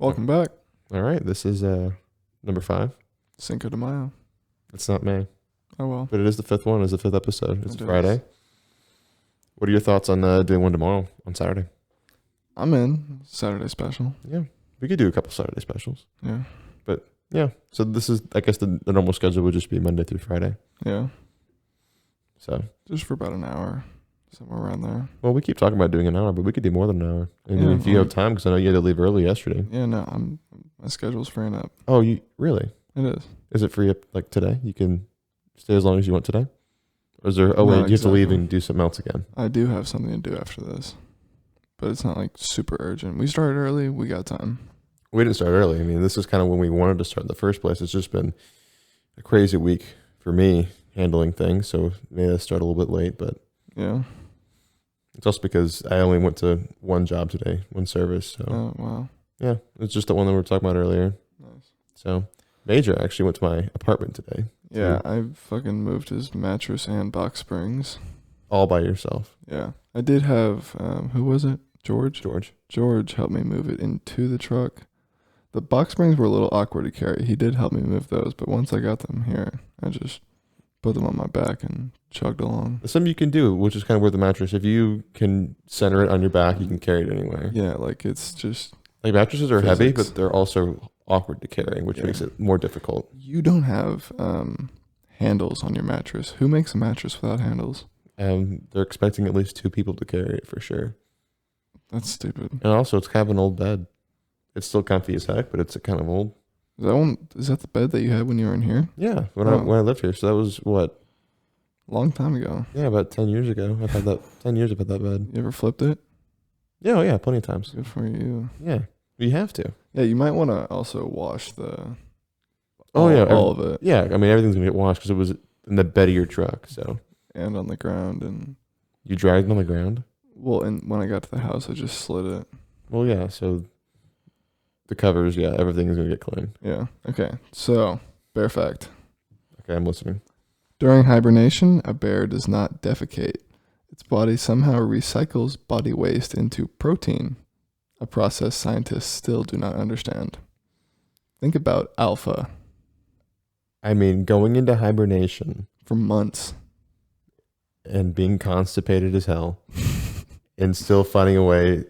Welcome back. All right, this is number 5. Cinco de Mayo. It's not May, Oh, well. but it is the 5th one. It's the 5th episode. It's It is. Friday. What are your thoughts on doing one tomorrow on Saturday? I'm in. Saturday special. Yeah, we could do a couple Saturday specials. Yeah. Yeah, so this is, I guess the normal schedule would just be Monday through Friday. Yeah. So, Just for about an hour. Somewhere around there. well, we keep talking about doing an hour, but we could do more than an hour. I mean, Yeah, if you have time, because I know you had to leave early yesterday. Yeah, no, my schedule's freeing up. Oh, you really? It is. Is it free up like today? You can stay as long as you want today? Or is there, No, wait, you have to leave exactly. and do something else again? I do have something to do after this. But it's not like super urgent. We started early. We got time. We didn't start early. I mean, this is kind of when we wanted to start in the first place. It's just been a crazy week for me handling things, so maybe I start a little bit late, but Yeah. it's also because I only went to one job today, one service. So Oh, wow. yeah, it's just the one that we were talking about earlier. Nice. So Major actually went to my apartment today, Yeah, I fucking moved his mattress and box springs. all by yourself, Yeah. I did have, who was it? George? George. George helped me move it into the truck. The box springs were a little awkward to carry. He did help me move those, but once I got them here, I just put them on my back and chugged along. There's something you can do, which is kind of where the mattress, if you can center it on your back, you can carry it anywhere. Yeah, like it's just, Like mattresses are heavy, Physics. but they're also awkward to carry, which Yeah. makes it more difficult. you don't have handles on your mattress. Who makes a mattress without handles? They're expecting at least 2 people to carry it for sure. That's stupid. And also, it's kind of an old bed. It's still comfy as heck, but it's kind of old. Is that the bed that you had when you were in here? Yeah, when Oh. I lived here. So that was what? Long time ago. Yeah, about 10 years ago. I've had that 10 years. I've had that bed. You ever flipped it? Yeah, oh yeah, plenty of times. Good for you. Yeah, you have to. Yeah, you might want to also wash the. Oh yeah, all of it, Yeah, I mean everything's gonna get washed because it was in the bed of your truck. So and on the ground, and you dragged it on the ground. well, and when I got to the house, I just slid it. Well, yeah. So the covers, yeah, everything is gonna get clean. Yeah. Okay. So, bear fact. Okay, I'm listening. During hibernation, a bear does not defecate. Its body somehow recycles body waste into protein, a process scientists still do not understand. Think about alpha I mean, going into hibernation for months. and being constipated as hell, and still finding a way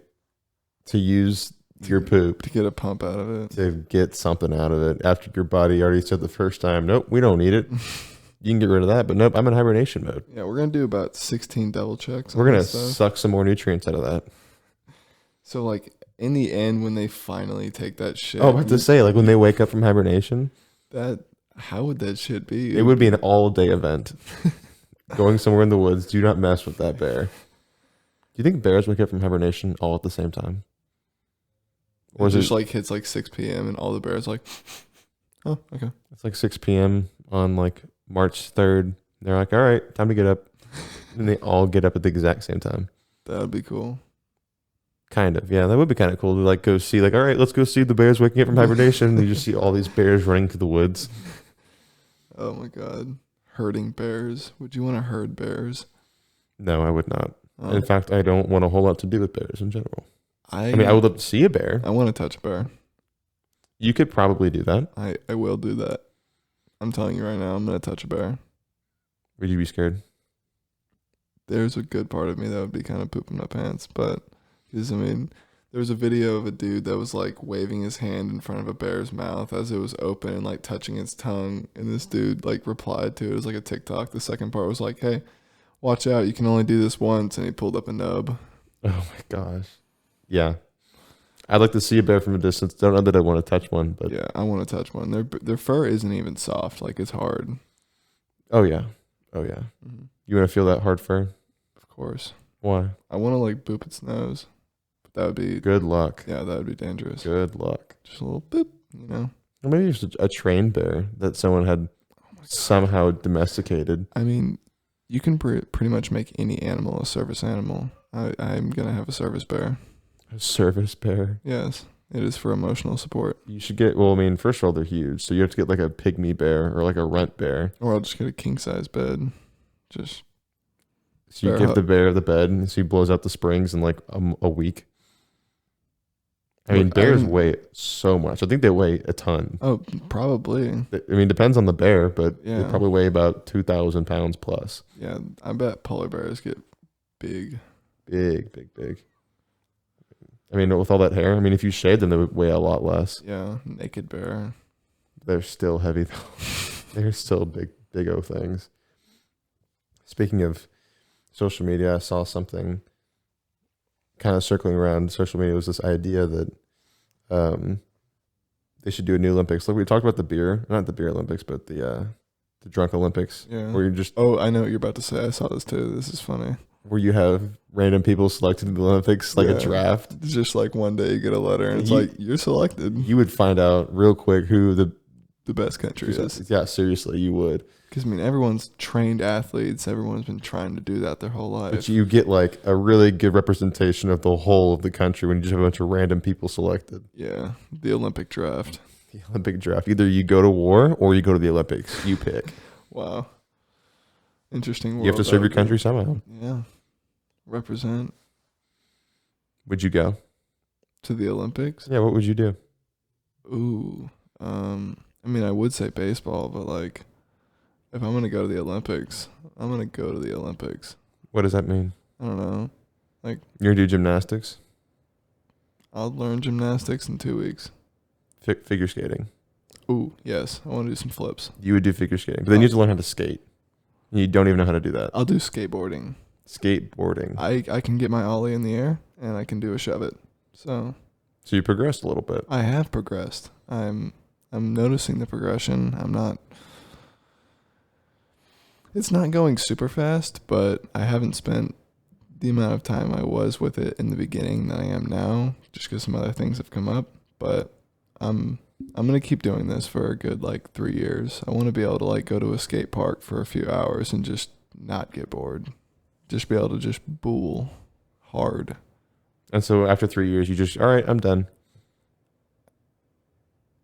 to use your poop To get a pump out of it. to get something out of it after your body already said the first time, nope, we don't need it. You can get rid of that, but nope, I'm in hibernation mode. Yeah, we're going to do about 16 double checks. We're on going to this stuff. suck some more nutrients out of that. So, like, in the end, when they finally take that shit. Oh, I have to say, like when they wake up from hibernation, How would that shit be? it would be an all-day event. Going somewhere in the woods, do not mess with that bear. Do you think bears wake up from hibernation all at the same time? Or is it just like hits like 6 p.m. and all the bears like, oh, okay. It's like 6 p.m. on like March 3rd. They're like, all right, time to get up. And they all get up at the exact same time. That would be cool. Kind of, yeah. That would be kind of cool to like go see, like, all right, let's go see the bears waking up from hibernation. And you just see all these bears running through the woods. Oh my god. Herding bears. Would you want to herd bears? No, I would not. Oh, In fact, I don't want a whole lot to do with bears in general. I I mean, I would love to see a bear. I want to touch a bear. You could probably do that. I will do that. I'm telling you right now, I'm going to touch a bear. Would you be scared? There's a good part of me that would be kind of pooping my pants, but because I mean, there was a video of a dude that was like waving his hand in front of a bear's mouth as it was open and like touching its tongue, and this dude like replied to it. It was like a TikTok. The second part was like, "Hey, watch out! You can only do this once," and he pulled up a nub. Oh my gosh. Yeah. I'd like to see a bear from a distance. Don't know that I want to touch one, but Yeah, I want to touch one. Their fur isn't even soft. Like it's hard. oh yeah. Oh yeah. Mm-hmm. You want to feel that hard fur? Of course. Why? I want to like boop its nose, but that would be Good luck. yeah, that would be dangerous. Good luck. Just a little boop, you know. Or maybe it's a trained bear that someone had somehow domesticated. I mean, you can pretty much make any animal a service animal. I'm gonna have a service bear. A service bear. Yes, it is for emotional support. You should get, well, I mean, first of all, they're huge. So you have to get like a pygmy bear or like a runt bear. Or I'll just get a king size bed. Just So you Bear give hug. the bear the bed and so he blows out the springs in like a week. I mean, Look, I bears didn't- weigh so much. I think they weigh a ton. Oh, probably. I mean, depends on the bear, but they Yeah. probably weigh about 2,000 pounds plus. Yeah, I bet polar bears get big. Big, big, big. I mean, with all that hair, I mean, if you shave them, they would weigh a lot less. Yeah, naked bear. They're still heavy, though. They're still big, big O things. Speaking of social media, I saw something kind of circling around social media. Was this idea that they should do a new Olympics. Like we talked about not the beer Olympics, but the drunk Olympics. Yeah. Where you just Oh, I know what you're about to say. I saw this too. This is funny. where you have random people selected in the Olympics, like Yeah. a draft. It's just like one day you get a letter and it's You- like you're selected. You would find out real quick who the The best country is. yeah, seriously, you would. Because I mean, everyone's trained athletes. Everyone's been trying to do that their whole life. But you get like a really good representation of the whole of the country when you just have a bunch of random people selected. Yeah, the Olympic draft. The Olympic draft. Either you go to war or you go to the Olympics. You pick. Wow. Interesting world. You have to that serve your would be. country somehow. Yeah. Represent Would you go? to the Olympics. Yeah, what would you do? Ooh. I mean, I would say baseball, but like, if I'm gonna go to the Olympics, I'm gonna go to the Olympics. What does that mean? I don't know. You're gonna do gymnastics? I'll learn gymnastics in 2 weeks. Figure skating. Ooh, yes. I want to do some flips. You would do figure skating, but then you have to learn how to skate. You don't even know how to do that. I'll do skateboarding. Skateboarding. I can get my ollie in the air and I can do a shove it. So So you progressed a little bit. I have progressed. I'm noticing the progression. It's not going super fast, but I haven't spent the amount of time I was with it in the beginning that I am now, just because some other things have come up. But I'm gonna keep doing this for a good 3 years. I want to be able to go to a skate park for a few hours and just not get bored. Just be able to just bool hard. And so after 3 years, you just, all right, I'm done.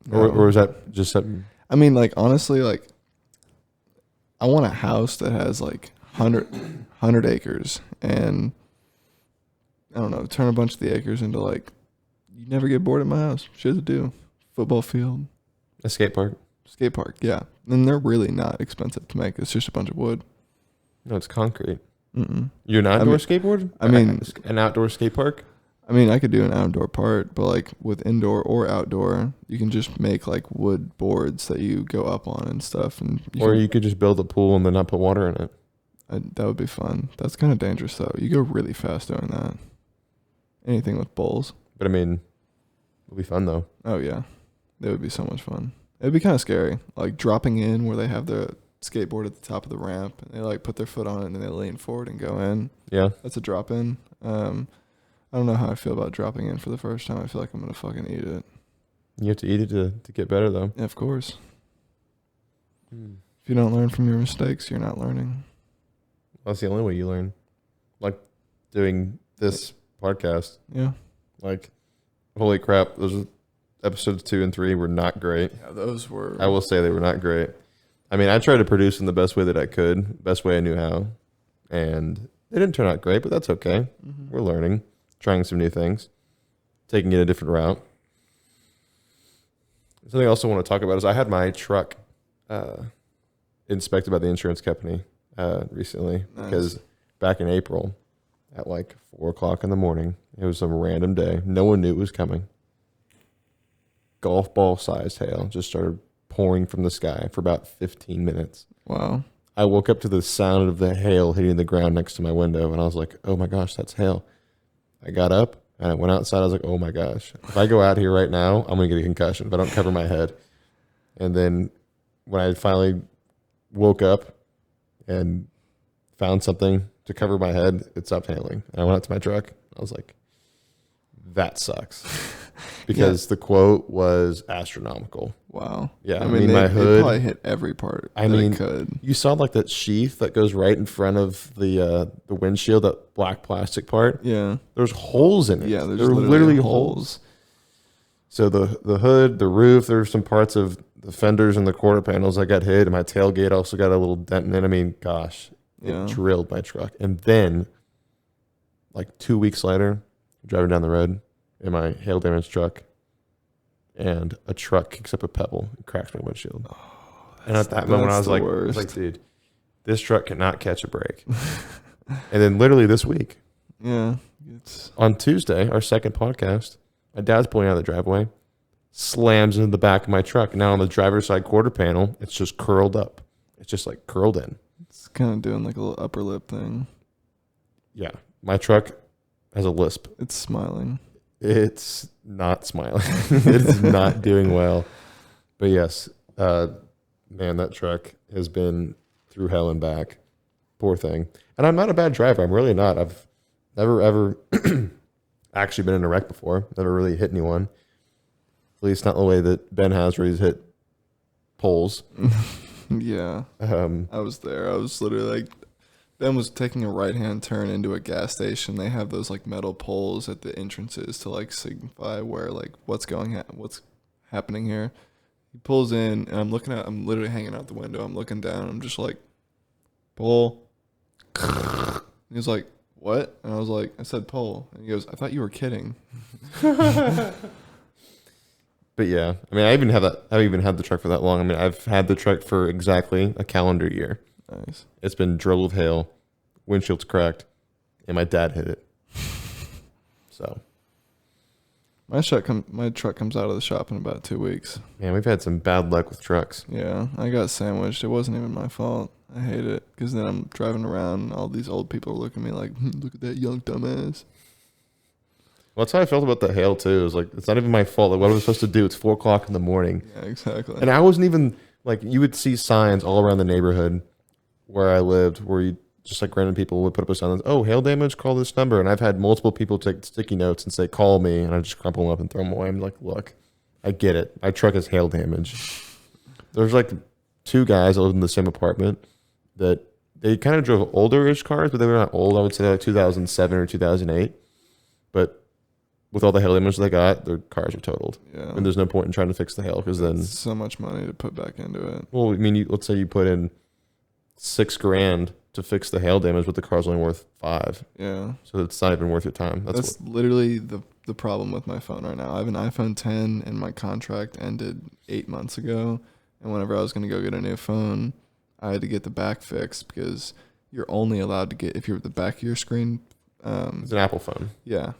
No. Or was that just something? I mean, honestly, I want a house that has 100 acres, and I don't know, turn a bunch of the acres into you never get bored at my house. Shit to do. Football field, A skate park? skate park, yeah. And they're really not expensive to make. It's just a bunch of wood. No, it's concrete. Mm-mm. You're an outdoor skateboard? I mean- an outdoor skate park? I mean, I could do an outdoor part, but with indoor or outdoor, you can just make wood boards that you go up on and stuff, and Or you could just build a pool and then not put water in it. that would be fun. That's kind of dangerous though. You go really fast doing that. Anything with bowls. But I mean, it'll be fun though. Oh yeah, that would be so much fun. It'd be kind of scary, dropping in where they have their skateboard at the top of the ramp, and they put their foot on it and then they lean forward and go in. Yeah. That's a drop in. I don't know how I feel about dropping in for the first time. I feel like I'm gonna fucking eat it. You have to eat it to get better though. Yeah, of course. If you don't learn from your mistakes, you're not learning. That's the only way you learn. Like doing this podcast. Yeah. Holy crap, those episodes 2 and 3 were not great. Yeah, those were. I will say they were not great. I mean, I tried to produce in the best way that I could, best way I knew how, and they didn't turn out great, but that's okay. Mhm. We're learning, trying some new things, taking it a different route. Something I also want to talk about is I had my truck inspected by the insurance company recently. Nice. Because back in April at 4 o'clock in the morning, it was some random day. No one knew it was coming. Golf ball sized hail just started pouring from the sky for about 15 minutes. Wow. I woke up to the sound of the hail hitting the ground next to my window, and I was like, oh my gosh, that's hail. I got up, and I went outside. I was like, oh my gosh. If I go out here right now, I'm going to get a concussion if I don't cover my head. And then when I finally woke up and found something to cover my head, it stopped hailing. And I went out to my truck. I was like, that sucks. Because the quote was astronomical. Wow. Yeah, I mean, my they hood. probably hit every part. I that mean, it could. You saw that sheath that goes right in front of the windshield, that black plastic part. Yeah. There's holes in it. Yeah. There's there were literally holes. So the hood, the roof, there's some parts of the fenders and the quarter panels that got hit, and my tailgate also got a little dent in it. I mean, gosh, it Yeah. drilled my truck. And then, 2 weeks later, driving down the road, in my hail damaged truck, and a truck kicks up a pebble and cracks my windshield. And at that moment, I was like, dude, this truck cannot catch a break. And then literally this week, Yeah. on Tuesday, our second podcast, my dad's pulling out of the driveway, slams into the back of my truck. Now on the driver's side quarter panel, it's just curled up. It's just like curled in. It's kind of doing like a little upper lip thing. Yeah. My truck has a lisp. It's smiling. It's not smiling. It's not doing well. But yes, man, that truck has been through hell and back. Poor thing. And I'm not a bad driver. I'm really not. I've never, ever actually been in a wreck before. Never really hit anyone. At least not the way that Ben has, where he's hit poles. Yeah. I was there. I was literally like, Ben was taking a right-hand turn into a gas station. They have those like metal poles at the entrances to like signify where like what's happening here. He pulls in, and I'm literally hanging out the window. I'm looking down. I'm just like, pull. He was like, what? And I was like, I said pull. And he goes, I thought you were kidding. But yeah, I mean, I haven't even had the truck for that long. I mean, I've had the truck for exactly a calendar year. Nice. It's been drilled with hail, windshield's cracked, and my dad hit it. So my truck comes out of the shop in about 2 weeks. Man, we've had some bad luck with trucks. Yeah, I got sandwiched. It wasn't even my fault. I hate it because then I'm driving around and all these old people are looking at me like, look at that young dumbass. Well, that's how I felt about the hail too. It was like, it's not even my fault. Like, what was I supposed to do? It's 4:00 in the morning. Yeah, exactly. And I wasn't even like, you would see signs all around the neighborhood where I lived, where you just like random people would put up a sign, oh, hail damage, call this number. And I've had multiple people take sticky notes and say, call me, and I just crumple them up and throw them away. I'm like, look, I get it. My truck is hail damage. There's like 2 guys that lived in the same apartment that they kind of drove older-ish cars, but they were not old. I would say like 2007 or 2008. But with all the hail damage they got, their cars are totaled. Yeah. And there's no point in trying to fix the hail because then it's so much money to put back into it. Well, I mean, let's say you put in $6,000 to fix the hail damage, but the car's only worth $5,000. Yeah. So it's not even worth your time. That's literally the problem with my phone right now. I have an iPhone 10 and my contract ended 8 months ago. And whenever I was going to go get a new phone, I had to get the back fixed because you're only allowed to get, if you're at the back of your screen. It's an Apple phone. Yeah.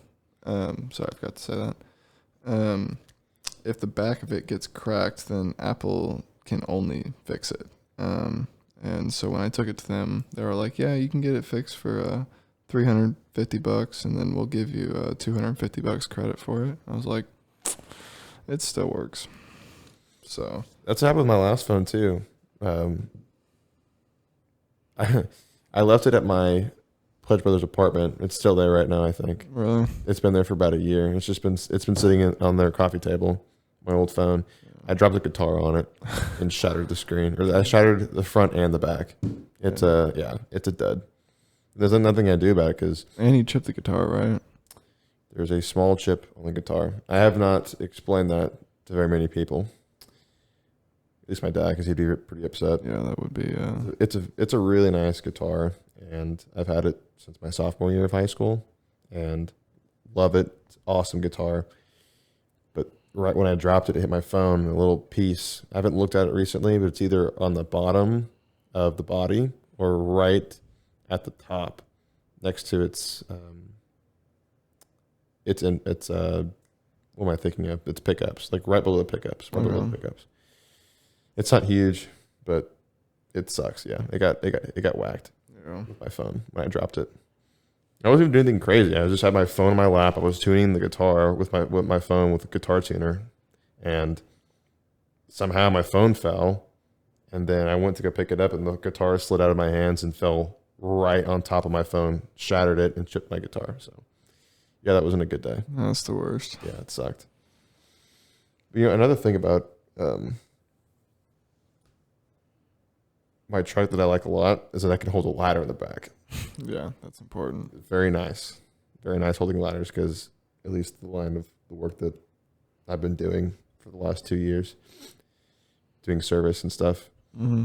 Sorry, I forgot to say that. If the back of it gets cracked, then Apple can only fix it. And so when I took it to them, they were like, yeah, you can get it fixed for $350, and then we'll give you $250 credit for it. I was like, it still works. So that's what happened with my last phone too. I left it at my Pledge Brothers apartment. It's still there right now, I think. Really? It's been there for about a year. It's been sitting on their coffee table, my old phone. I dropped the guitar on it and shattered the screen. Or I shattered the front and the back. It's it's a dud. There's nothing I do about it because. And you chipped the guitar, right? There's a small chip on the guitar. I have not explained that to very many people. At least my dad, because he'd be pretty upset. Yeah, that would be. It's a really nice guitar, and I've had it since my sophomore year of high school, and love it. It's an awesome guitar. But right when I dropped it, it hit my phone. A little piece. I haven't looked at it recently, but it's either on the bottom of the body or right at the top, next to its. What am I thinking of? It's pickups, like right below the pickups. Right below the pickups. It's not huge, but it sucks. Yeah, it got whacked with my phone when I dropped it. I wasn't even doing anything crazy. I just had my phone in my lap. I was tuning the guitar with my phone with a guitar tuner, and somehow my phone fell. And then I went to go pick it up, and the guitar slid out of my hands and fell right on top of my phone, shattered it, and chipped my guitar. So, yeah, that wasn't a good day. That's the worst. Yeah, it sucked. But, another thing about my truck that I like a lot is that I can hold a ladder in the back. Yeah, that's important. Very nice. Very nice holding ladders because at least the line of the work that I've been doing for the last 2 years, doing service and stuff. Mm-hmm.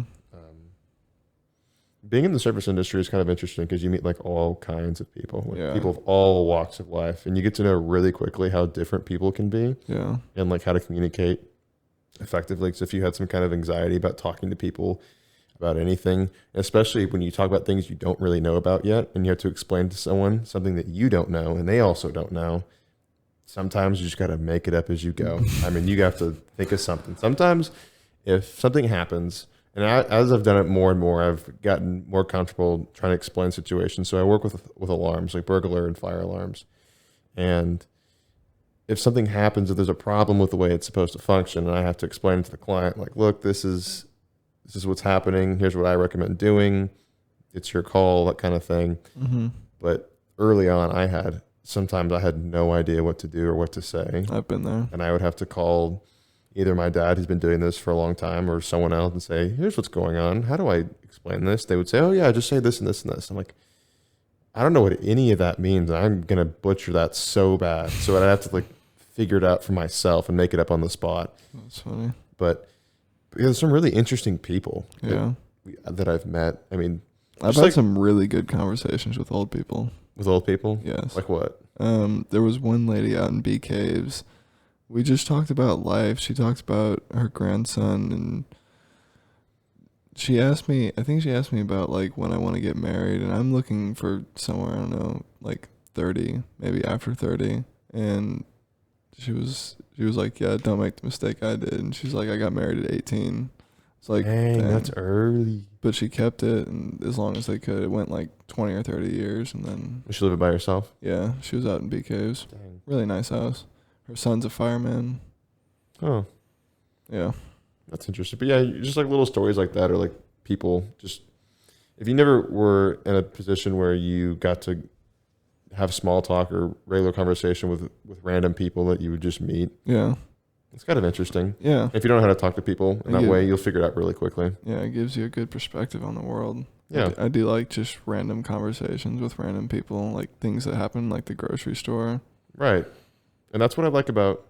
being in the service industry is kind of interesting because you meet like all kinds of people, like Yeah. people of all walks of life, and you get to know really quickly how different people can be Yeah. and like how to communicate effectively. Because if you had some kind of anxiety about talking to people about anything, especially when you talk about things you don't really know about yet, and you have to explain to someone something that you don't know and they also don't know, sometimes you just got to make it up as you go. I mean, you have to think of something. Sometimes if something happens, and as I've done it more and more, I've gotten more comfortable trying to explain situations. So I work with alarms, like burglar and fire alarms. And if something happens, if there's a problem with the way it's supposed to function, and I have to explain to the client, like, look, this is what's happening. Here's what I recommend doing. It's your call, that kind of thing. Mm-hmm. But early on, sometimes I had no idea what to do or what to say. I've been there. And I would have to call either my dad, who's been doing this for a long time, or someone else and say, here's what's going on. How do I explain this? They would say, oh, yeah, just say this and this and this. I'm like, I don't know what any of that means. I'm going to butcher that so bad. So I'd have to like figure it out for myself and make it up on the spot. That's funny. But there's some really interesting people Yeah. that I've met. I mean, I've had some really good conversations with old people. with old people. Yes. Like what? There was one lady out in Bee Caves. We just talked about life. She talked about her grandson, and I think she asked me about like when I want to get married, and I'm looking for somewhere, I don't know, like 30, maybe after 30. And she was like, yeah, don't make the mistake I did. And she's like, I got married at 18. It's like, Dang, dang. that's early. But she kept it, and as long as they could, it went like 20 or 30 years, and then Was she living by herself? yeah, she was out in Bee Caves. Dang. Really nice house. Her son's a fireman. Oh, Yeah. that's interesting. But yeah, just like little stories like that, or like people just, if you never were in a position where you got to have small talk or regular conversation with random people that you would just meet, Yeah. it's kind of interesting. Yeah. If you don't know how to talk to people in that Yeah. way, you'll figure it out really quickly. Yeah, it gives you a good perspective on the world. Yeah. I do like just random conversations with random people, like things that happen like the grocery store. Right. And that's what I like about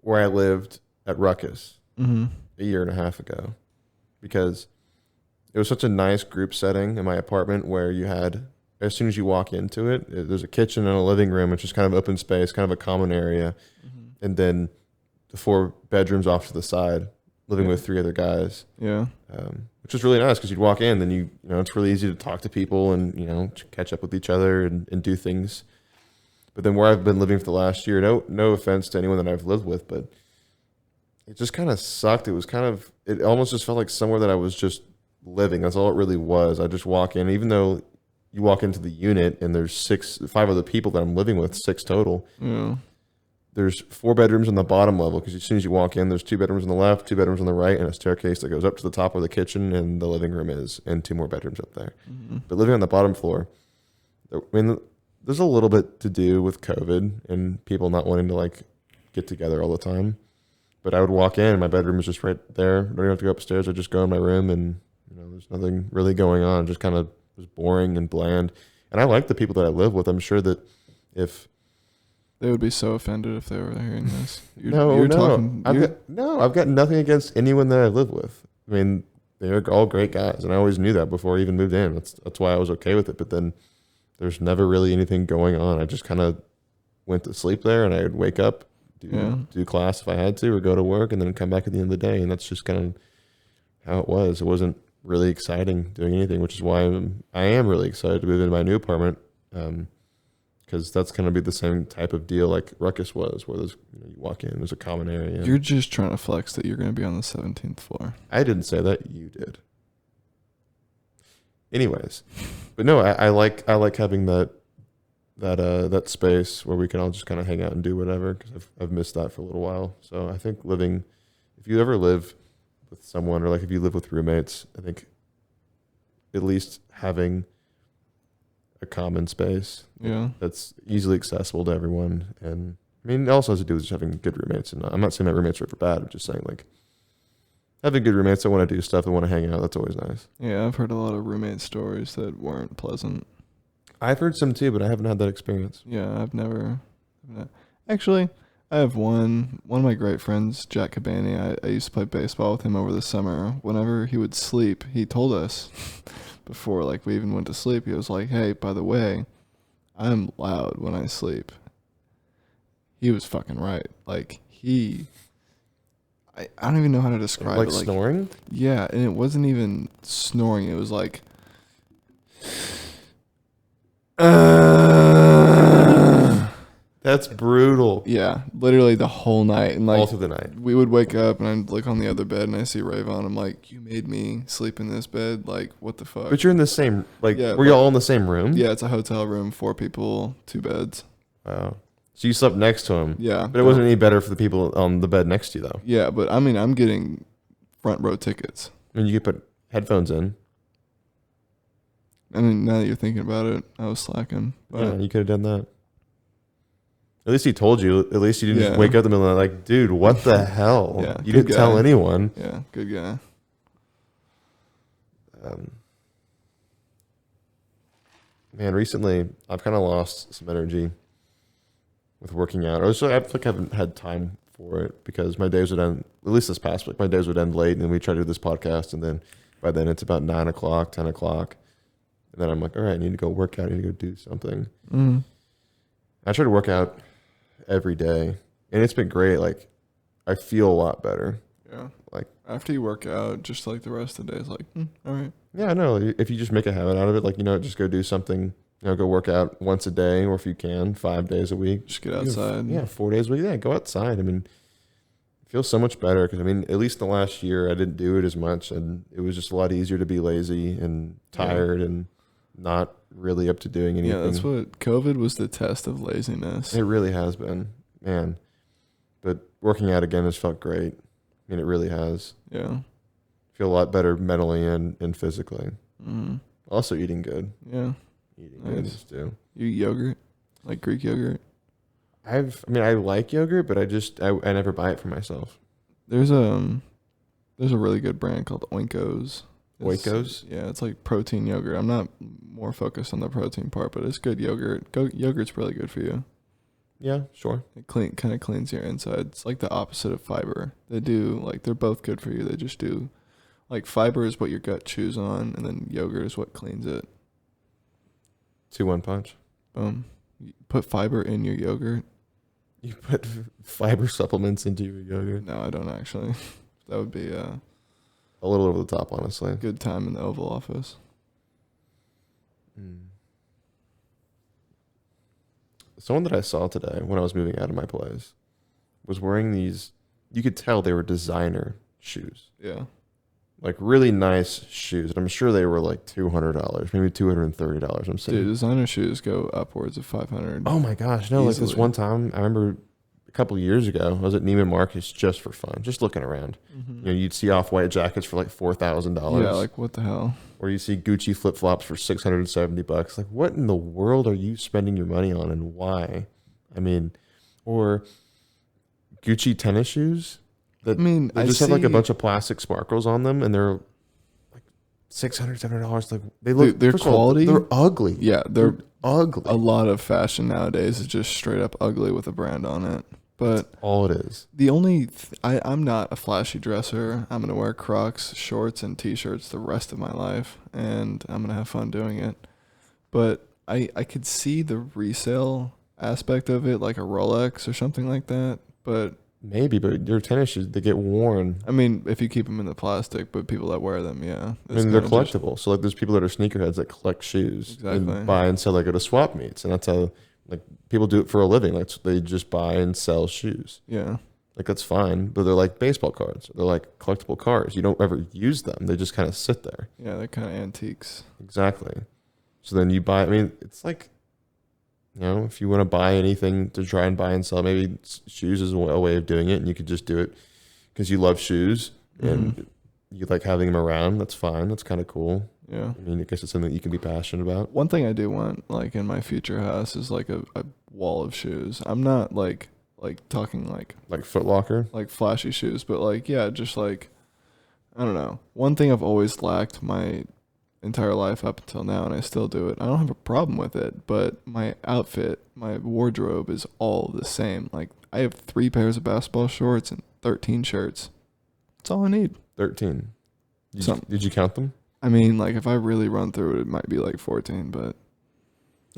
where I lived at Ruckus Mm-hmm. a year and a half ago, because it was such a nice group setting in my apartment where you had, as soon as you walk into it, there's a kitchen and a living room, which is kind of open space, kind of a common area. Mm-hmm. And then the 4 bedrooms off to the side, living Yeah. with 3 other guys, Yeah. which was really nice because you'd walk in, then you know, it's really easy to talk to people and, you know, catch up with each other and do things. But then where I've been living for the last year, no offense to anyone that I've lived with, but it just kind of sucked. It almost just felt like somewhere that I was just living. That's all it really was. I just walk in, even though you walk into the unit and there's 5 other people that I'm living with, 6 total. Yeah. There's 4 bedrooms on the bottom level because as soon as you walk in, there's 2 bedrooms on the left, 2 bedrooms on the right, and a staircase that goes up to the top where the kitchen and the living room is, and 2 more bedrooms up there. Mm-hmm. But living on the bottom floor, I mean, there's a little bit to do with COVID and people not wanting to like get together all the time. But I would walk in, and my bedroom is just right there. I don't even have to go upstairs. I just go in my room, and you know, there's nothing really going on. It just kind of was boring and bland. And I like the people that I live with. I'm sure that if They would be so offended if they were hearing this. I've got nothing against anyone that I live with. I mean, they're all great guys, and I always knew that before I even moved in. That's why I was okay with it. But then there's never really anything going on. I just kind of went to sleep there, and I would wake up, do class if I had to, or go to work, and then come back at the end of the day. And that's just kind of how it was. It wasn't really exciting doing anything, which is why I am really excited to move into my new apartment, because that's going to be the same type of deal like Ruckus was, where there's, you walk in, there's a common area. You're just trying to flex that you're going to be on the 17th floor. I didn't say that. You did. Anyways, but no, I like having that space where we can all just kind of hang out and do whatever, because I've missed that for a little while. So I think if you ever live with someone, or like if you live with roommates, I think at least having a common space that's easily accessible to everyone. And I mean, it also has to do with just having good roommates. And I'm not saying that roommates are for bad. I'm just saying like having good roommates that want to do stuff, that want to hang out. That's always nice. Yeah, I've heard a lot of roommate stories that weren't pleasant. I've heard some too, but I haven't had that experience. Yeah, actually, I have one of my great friends, Jack Cabani. I used to play baseball with him over the summer. Whenever he would sleep, he told us before like we even went to sleep, he was like, "Hey, by the way, I'm loud when I sleep." He was fucking right. Like I don't even know how to describe Like it. Like snoring? yeah, and it wasn't even snoring. It was like That's brutal. yeah, literally the whole night. And All like through the night. we would wake up and I'd look on the other bed and I see Rayvon. I'm like, you made me sleep in this bed. Like, what the fuck? But you're in the same, like, Yeah, were you all in the same room? Yeah, it's a hotel room, 4 people, 2 beds. Wow. So you slept next to him. Yeah. But it wasn't any better for the people on the bed next to you, though. Yeah, but I mean, I'm getting front row tickets. I mean, you could put headphones in. I mean, now that you're thinking about it, I was slacking. But Yeah, you could have done that. At least he told you. At least you didn't just Yeah. wake up in the middle of the night like, dude, what the hell? Yeah, You good didn't tell guy. anyone. yeah, good guy. Man, recently I've kind of lost some energy with working out. I feel like I haven't had time for it because my days would end, at least this past week, my days would end late and then we try to do this podcast and then by then it's about 9 o'clock, 10 o'clock. And then I'm like, all right, I need to go work out. I need to go do something. Mm. I try to work out every day and it's been great. Like I feel a lot better. Yeah. Like After you work out, just like the rest of the day, it's like, all right. yeah, no. If you just make a habit out of it, like just go do something. Go work out once a day, or if you can, 5 days a week. Just get outside. Yeah, 4 days a week. Yeah, go outside. I mean, it feels so much better because at least the last year I didn't do it as much, and it was just a lot easier to be lazy and tired and not really up to doing anything. Yeah, that's what COVID was, the test of laziness. It really has been, man. But working out again has felt great. I mean, it really has. Yeah. Feel a lot better mentally and physically. Mm. Also eating good. Yeah. Eating Nice. good is too. You eat yogurt? Like Greek yogurt? I like yogurt, but I never buy it for myself. There's a really good brand called Oinko's. Oikos? Yeah, it's like protein yogurt. I'm not more focused on the protein part, but it's good yogurt. Yogurt's really good for you. Yeah, sure. It kind of cleans your insides. It's like the opposite of fiber. They're both good for you. They just do, like, fiber is what your gut chews on, and then yogurt is what cleans it. 2-1 punch. Boom. You put fiber in your yogurt. You put fiber supplements into your yogurt. No, I don't actually. That would be a A little over the top, honestly. good time in the Oval Office. Someone that I saw today when I was moving out of my place was wearing these. You could tell they were designer shoes, Yeah. like really nice shoes. And I'm sure they were like $200, maybe $230. I'm saying, Dude, designer shoes go upwards of 500. oh my gosh, no! Like this Easily. one time, I remember a couple of years ago, I was at Neiman Marcus just for fun, just looking around. Mm-hmm. You'd see off-white jackets for like $4,000. Yeah, like what the hell? Or you see Gucci flip-flops for $670. Like, what in the world are you spending your money on and why? I mean, or Gucci tennis shoes that they just have like a bunch of plastic sparkles on them and they're like $600, $700. Like they look, Their first of all, quality. they're ugly. Yeah, they're ugly. a lot of fashion nowadays is just straight up ugly with a brand on it. But All it is. the only I'm not a flashy dresser. I'm gonna wear Crocs, shorts, and t-shirts the rest of my life, and I'm gonna have fun doing it. But I could see the resale aspect of it, like a Rolex or something like that. But Maybe, but your tennis shoes, they get worn. I mean, if you keep them in the plastic, but people that wear them, yeah, I mean, they're collectible. So like, there's people that are sneakerheads that collect shoes Exactly. and buy and sell. Like, go to swap meets, and that's how like people do it for a living. Like, they just buy and sell shoes. Yeah, Like, that's fine, but they're like baseball cards. They're like collectible cards. You don't ever use them. They just kind of sit there. yeah, they're kind of antiques. Exactly. So then you buy. I mean, it's like, if you want to buy anything to try and buy and sell, maybe shoes is a way of doing it, and you could just do it because you love shoes and you like having them around. That's fine. That's kind of cool. Yeah. I mean, I guess it's something that you can be passionate about. One thing I do want, like in my future house, is like a wall of shoes. I'm not like talking Like Foot Locker. like flashy shoes, but like, yeah, just like, I don't know. One thing I've always lacked, my entire life up until now, and I still do it. I don't have a problem with it, but my outfit, my wardrobe is all the same. Like I have 3 pairs of basketball shorts and 13 shirts. That's all I need. 13. Some, Did you count them? I mean, like if I really run through it, it might be like 14, but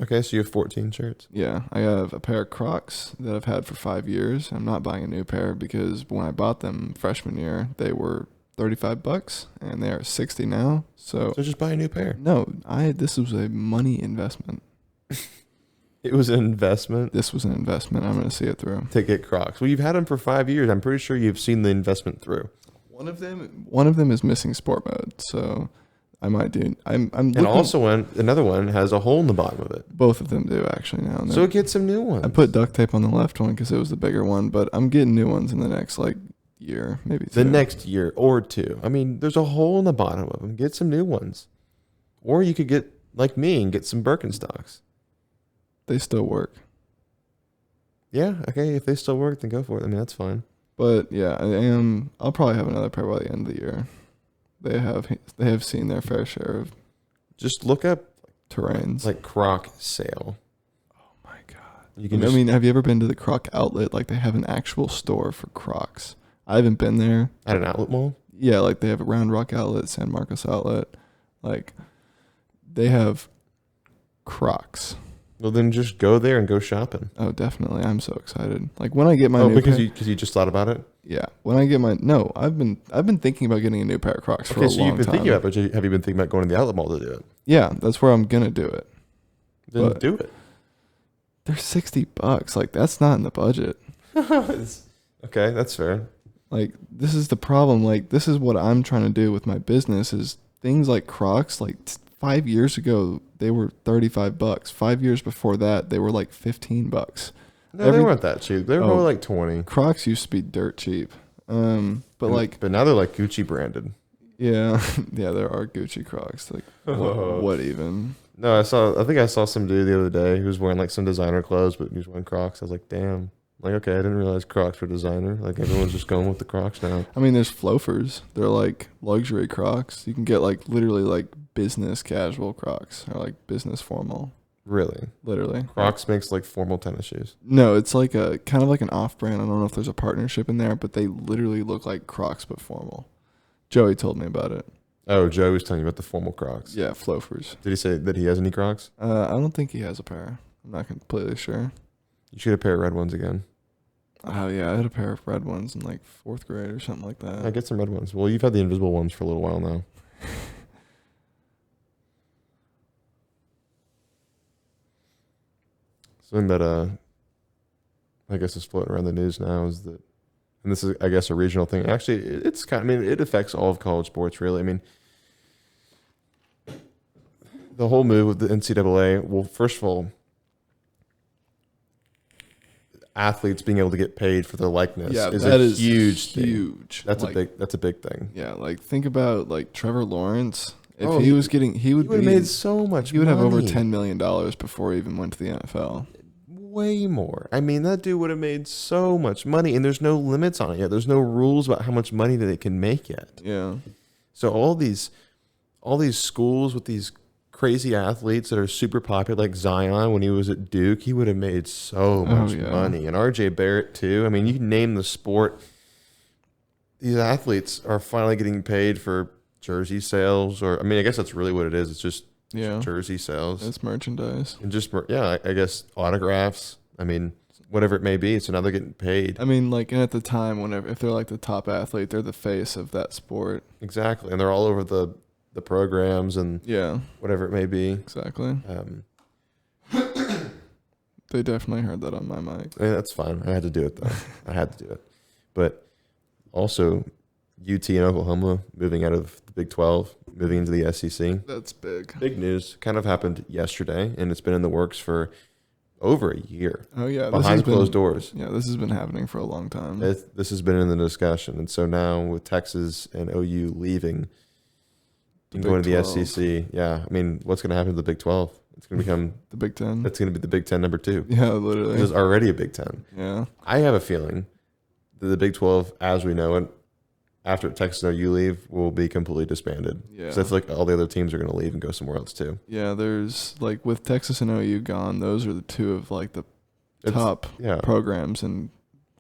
Okay, so you have 14 shirts. yeah, I have a pair of Crocs that I've had for 5 years. I'm not buying a new pair because when I bought them freshman year, they were $35 and they are 60 now. So So just buy a new pair. no, this was a money investment. It was an investment This was an investment. I'm going to see it through. to get Crocs. Well, you've had them for 5 years. I'm pretty sure you've seen the investment through. One of them is missing sport mode, so I might do. I'm And looking, also another one has a hole in the bottom of it. both of them do actually now. And So get some new ones. I put duct tape on the left one because it was the bigger one, but I'm getting new ones in the next like year, maybe 2. the next year or 2. I mean, there's a hole in the bottom of them. Get some new ones. Or you could get, like me, and get some Birkenstocks. They still work. Yeah, okay. If they still work, then go for it. I mean, that's fine. But yeah, I'll probably have another pair by the end of the year. They have seen their fair share of Just look up terrains. like Croc sale. Oh my god! You can. I mean, have you ever been to the Croc outlet? Like they have an actual store for Crocs. I haven't been there. At an outlet mall. Yeah, like they have a Round Rock outlet, San Marcos outlet. Like they have Crocs. Well, then just go there and go shopping. Oh, definitely. I'm so excited. Like when I get my Oh, new because pair, you just thought about it. yeah, when I get my no, I've been thinking about getting a new pair of Crocs for Okay, a so long you've been time. thinking about it, but have you been thinking about going to the outlet mall to do it? Yeah, that's where I'm gonna do it. Then But- do it. They're $60. Like that's not in the budget. Okay, that's fair. Like this is the problem. Like this is what I'm trying to do with my business is things like Crocs. Like 5 years ago they were $35. 5 years before that they were like $15. No, they Every- weren't that cheap. They were Oh. probably like 20. Crocs used to be dirt cheap. But now they're like Gucci branded. yeah, yeah, there are Gucci Crocs. Like what even? No, I think I saw some dude the other day who was wearing like some designer clothes, but he was wearing Crocs. I was like, damn. Like, okay, I didn't realize Crocs were designer. Like everyone's just going with the Crocs now. I mean, there's Flofers. They're like luxury Crocs. You can get like literally like business casual Crocs or like business formal. Really? Literally. Crocs makes like formal tennis shoes. No, it's like a kind of like an off-brand. I don't know if there's a partnership in there, but they literally look like Crocs but formal. Joey told me about it. Oh, Joe was telling you about the formal Crocs. Yeah, Flofers. Did he say that he has any Crocs? I don't think he has a pair. I'm not completely sure. You should have a pair of red ones again. Oh yeah, I had a pair of red ones in like 4th grade or something like that. I get some red ones. Well, you've had the invisible ones for a little while now. Something that I guess is floating around the news now is that, and this is I guess a regional thing. Actually, it's kind. I mean, it affects all of college sports really. I mean, the whole move with the NCAA. Well, first of all, athletes being able to get paid for their likeness is that a is huge thing. huge. That's Like, a big thing. Yeah, like think about like Trevor Lawrence. If Oh, he was getting, he would He would have be, made so much. he would have over money. $10 million before he even went to the NFL. Way more. I mean, that dude would have made so much money, and there's no limits on it yet. There's no rules about how much money that they can make yet. Yeah, So all these schools with these crazy athletes that are super popular, like Zion when he was at Duke, he would have made so much yeah. money. And RJ Barrett too. I mean, you can name the sport. These athletes are finally getting paid for jersey sales, or I mean, I guess that's really what it is. It's just yeah, jersey sales. it's merchandise. And just, yeah, I guess autographs. I mean, whatever it may be. So now they're getting paid. I mean, like, and at the time, if they're like the top athlete, they're the face of that sport. Exactly. And they're all over the programs and Yeah, whatever it may be. exactly. Um, They definitely heard that on my mic. that's fine. I had to do it, though. I had to do it. But also, UT and Oklahoma moving out of the Big 12, moving into the SEC. That's big. Big news. Kind of happened yesterday, and it's been in the works for over a year. Oh yeah, Behind closed doors. Yeah, this has been happening for a long time. This has been in the discussion. And so now with Texas and OU leaving and going to the Big 12. SEC, yeah, I mean, what's going to happen to the Big 12? It's going to become, The Big Ten. it's going to be the Big 10 number 2. Yeah, There's literally. already a Big 10. Yeah. I have a feeling that the Big 12, as we know it, after Texas and OU leave, will be completely disbanded. Yeah. So I feel like all the other teams are going to leave and go somewhere else too. Yeah, there's like with Texas and OU gone, those are the two of like the It's, top yeah, programs in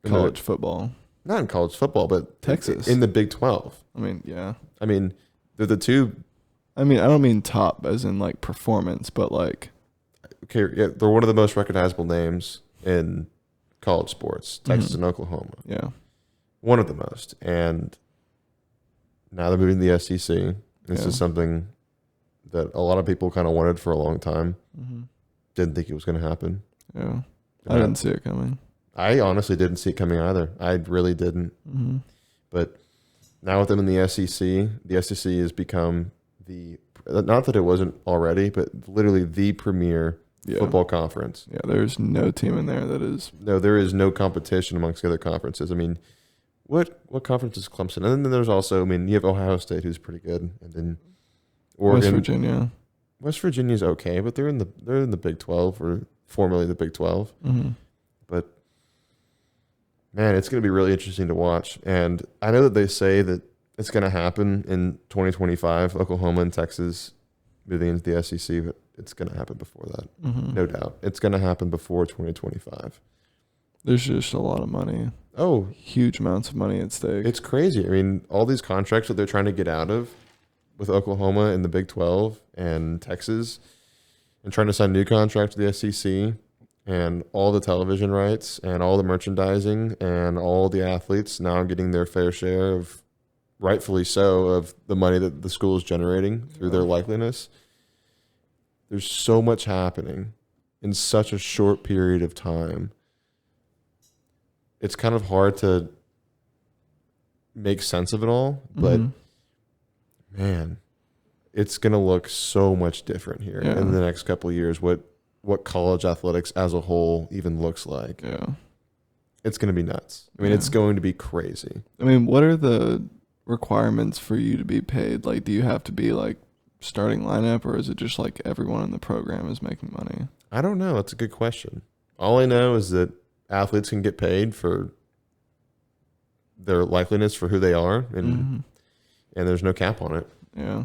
college football. not in college football, but Texas. in the Big 12. I mean, yeah. I mean, they're the two. I mean, I don't mean top as in like performance, but like Okay, yeah, they're one of the most recognizable names in college sports, Texas and Oklahoma. yeah. One of the most. And now they're moving to the SEC. This is something that a lot of people kind of wanted for a long time. Mm-hmm. Didn't think it was going to happen. Yeah. I didn't see it coming. I honestly didn't see it coming either. I really didn't. Mm-hmm. But now with them in the SEC has become not that it wasn't already, but literally the premier football conference. Yeah, there's no team in there that is. No, there is no competition amongst the other conferences. I mean, what conference is Clemson? And then there's also, I mean, you have Ohio State, who's pretty good, and then Oregon, West Virginia. West Virginia's okay, but they're in the Big 12, or formerly the Big 12. Mm-hmm. But man, it's going to be really interesting to watch. And I know that they say that it's going to happen in 2025, Oklahoma and Texas moving into the SEC, but it's going to happen before that. Mm-hmm. No doubt. It's going to happen before 2025. There's just a lot of money. Oh, Huge amounts of money at stake. it's crazy. I mean, all these contracts that they're trying to get out of with Oklahoma and the Big 12 and Texas, and trying to sign new contracts with the SEC, and all the television rights and all the merchandising and all the athletes now getting their fair share of, rightfully so, of the money that the school is generating through their likeliness. There's so much happening in such a short period of time. It's kind of hard to make sense of it all, but man, it's going to look so much different here in the next couple of years. What college athletics as a whole even looks like. Yeah. It's going to be nuts. I mean, it's going to be crazy. I mean, what are the requirements for you to be paid? Like, do you have to be like starting lineup, or is it just like everyone in the program is making money? I don't know. That's a good question. All I know is that athletes can get paid for their likeliness for who they are, and there's no cap on it. Yeah,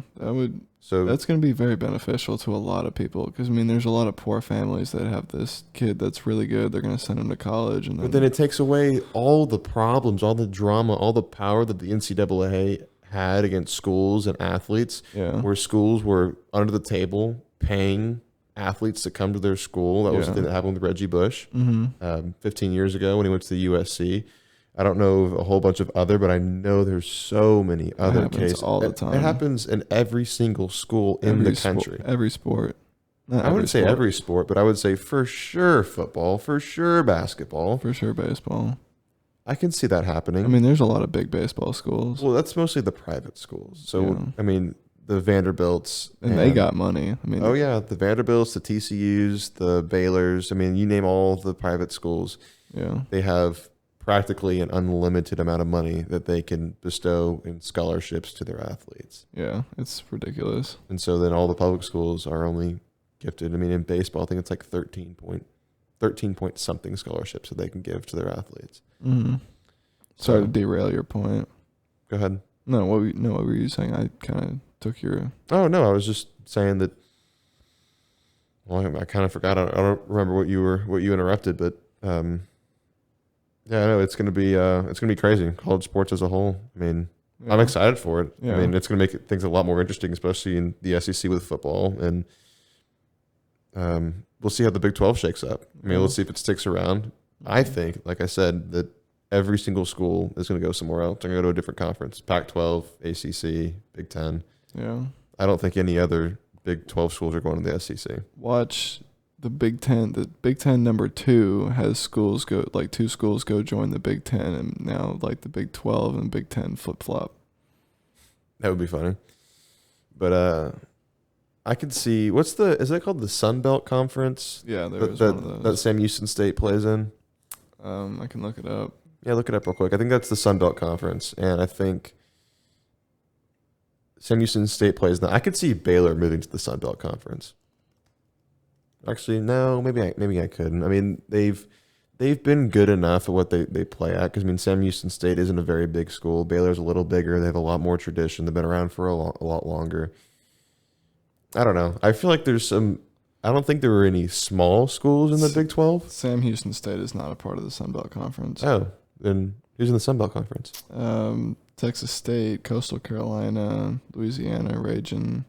So that's going to be very beneficial to a lot of people, because I mean, there's a lot of poor families that have this kid that's really good. They're going to send him to college, and but then it takes away all the problems, all the drama, all the power that the NCAA had against schools and athletes, where schools were under the table paying athletes to come to their school. That was the thing that happened with Reggie Bush 15 years ago when he went to the USC. I don't know of a whole bunch of other, but I know there's so many other cases all the time. It happens in every single school in the country. Every sport. I wouldn't say every sport, but I would say for sure football, for sure basketball, for sure baseball. I can see that happening. I mean, there's a lot of big baseball schools. Well, that's mostly the private schools. So, I mean, the Vanderbilts. And they got money. I mean, oh, yeah. The Vanderbilts, the TCUs, the Baylors. I mean, you name all the private schools. Yeah. They have practically an unlimited amount of money that they can bestow in scholarships to their athletes. Yeah, it's ridiculous. And so then all the public schools are only gifted. I mean, in baseball, I think it's like 13 point something scholarships that they can give to their athletes. Mm-hmm. Sorry to derail your point. Go ahead. No, what were you saying? I kind of took your... Oh, no, I was just saying that, well, I kind of forgot. I don't remember what you interrupted, but yeah, no, it's gonna be crazy. College sports as a whole. I mean, I'm excited for it. I mean, it's gonna make things a lot more interesting, especially in the SEC with football, and we'll see how the Big 12 shakes up. I mean, let's see if it sticks around. I think, like I said, that every single school is gonna go somewhere else. They're gonna go to a different conference: Pac-12, ACC, Big 10. Yeah, I don't think any other Big 12 schools are going to the SEC. Watch the Big 10. The Big 10 number 2 has schools go, like 2 schools go join the Big 10, and now like the Big 12 and Big 10 flip flop. That would be funny. But I could see, is that called the Sun Belt Conference? Yeah, there was one of those. That Sam Houston State plays in. I can look it up. Yeah, look it up real quick. I think that's the Sun Belt Conference, and I think Sam Houston State plays now. I could see Baylor moving to the Sun Belt Conference. Actually, no, maybe I couldn't. I mean, they've they've been good enough at what they play at. Because I mean, Sam Houston State isn't a very big school. Baylor's a little bigger. They have a lot more tradition. They've been around for a lot longer. I don't know. I feel like there's some. I don't think there were any small schools in the Big 12. Sam Houston State is not a part of the Sun Belt Conference. Oh, then who's in the Sun Belt Conference? Texas State, Coastal Carolina, Louisiana, Ragin,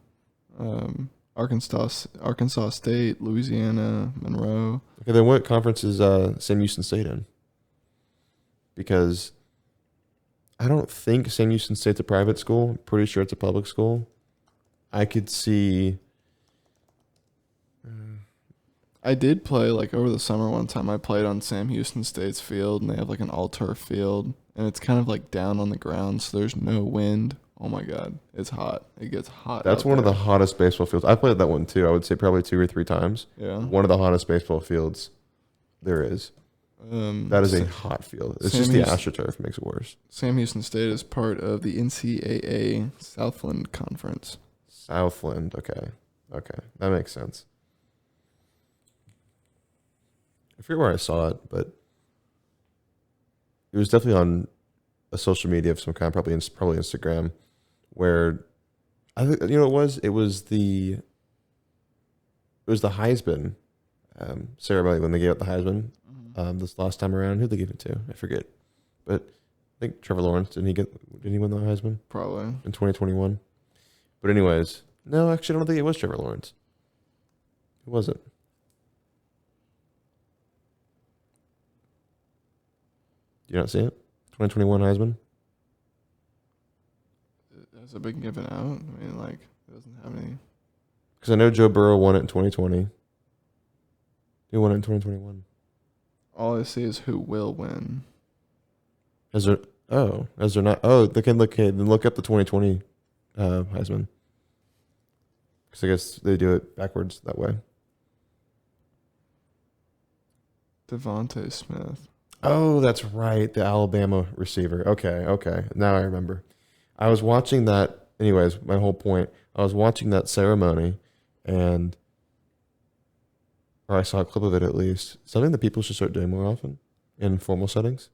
Arkansas State, Louisiana, Monroe. Okay, then what conference is Sam Houston State in? Because I don't think Sam Houston State's a private school. I'm pretty sure it's a public school. I could see. I did play like over the summer one time. I played on Sam Houston State's field, and they have like an all-turf field, and it's kind of like down on the ground, so there's no wind. Oh my God, it's hot. It gets hot. That's one of the hottest baseball fields. I played that one too. I would say probably 2 or 3 times. Yeah. One of the hottest baseball fields there is. That is a hot field. It's just the AstroTurf makes it worse. Sam Houston State is part of the NCAA Southland Conference. Southland, okay. That makes sense. I forget where I saw it, but it was definitely on a social media of some kind, probably Instagram, where I think it was the Heisman ceremony when they gave out the Heisman this last time around. Who'd they give it to? I forget, but I think Trevor Lawrence didn't he win the Heisman? Probably in 2021. But anyways, no, actually, I don't think it was Trevor Lawrence. Who was it? Do you not see it? 2021 Heisman? Has it been given out? I mean, like, it doesn't have any. Because I know Joe Burrow won it in 2020. Who won it in 2021? All I see is who will win. Has there not? Oh, they can look. Then look up the 2020 Heisman. Because I guess they do it backwards that way. Devontae Smith. Oh, that's right. The Alabama receiver. Okay. Now I remember. I was watching that. Anyways, my whole point. I was watching that ceremony, or I saw a clip of it at least. Something that people should start doing more often in formal settings.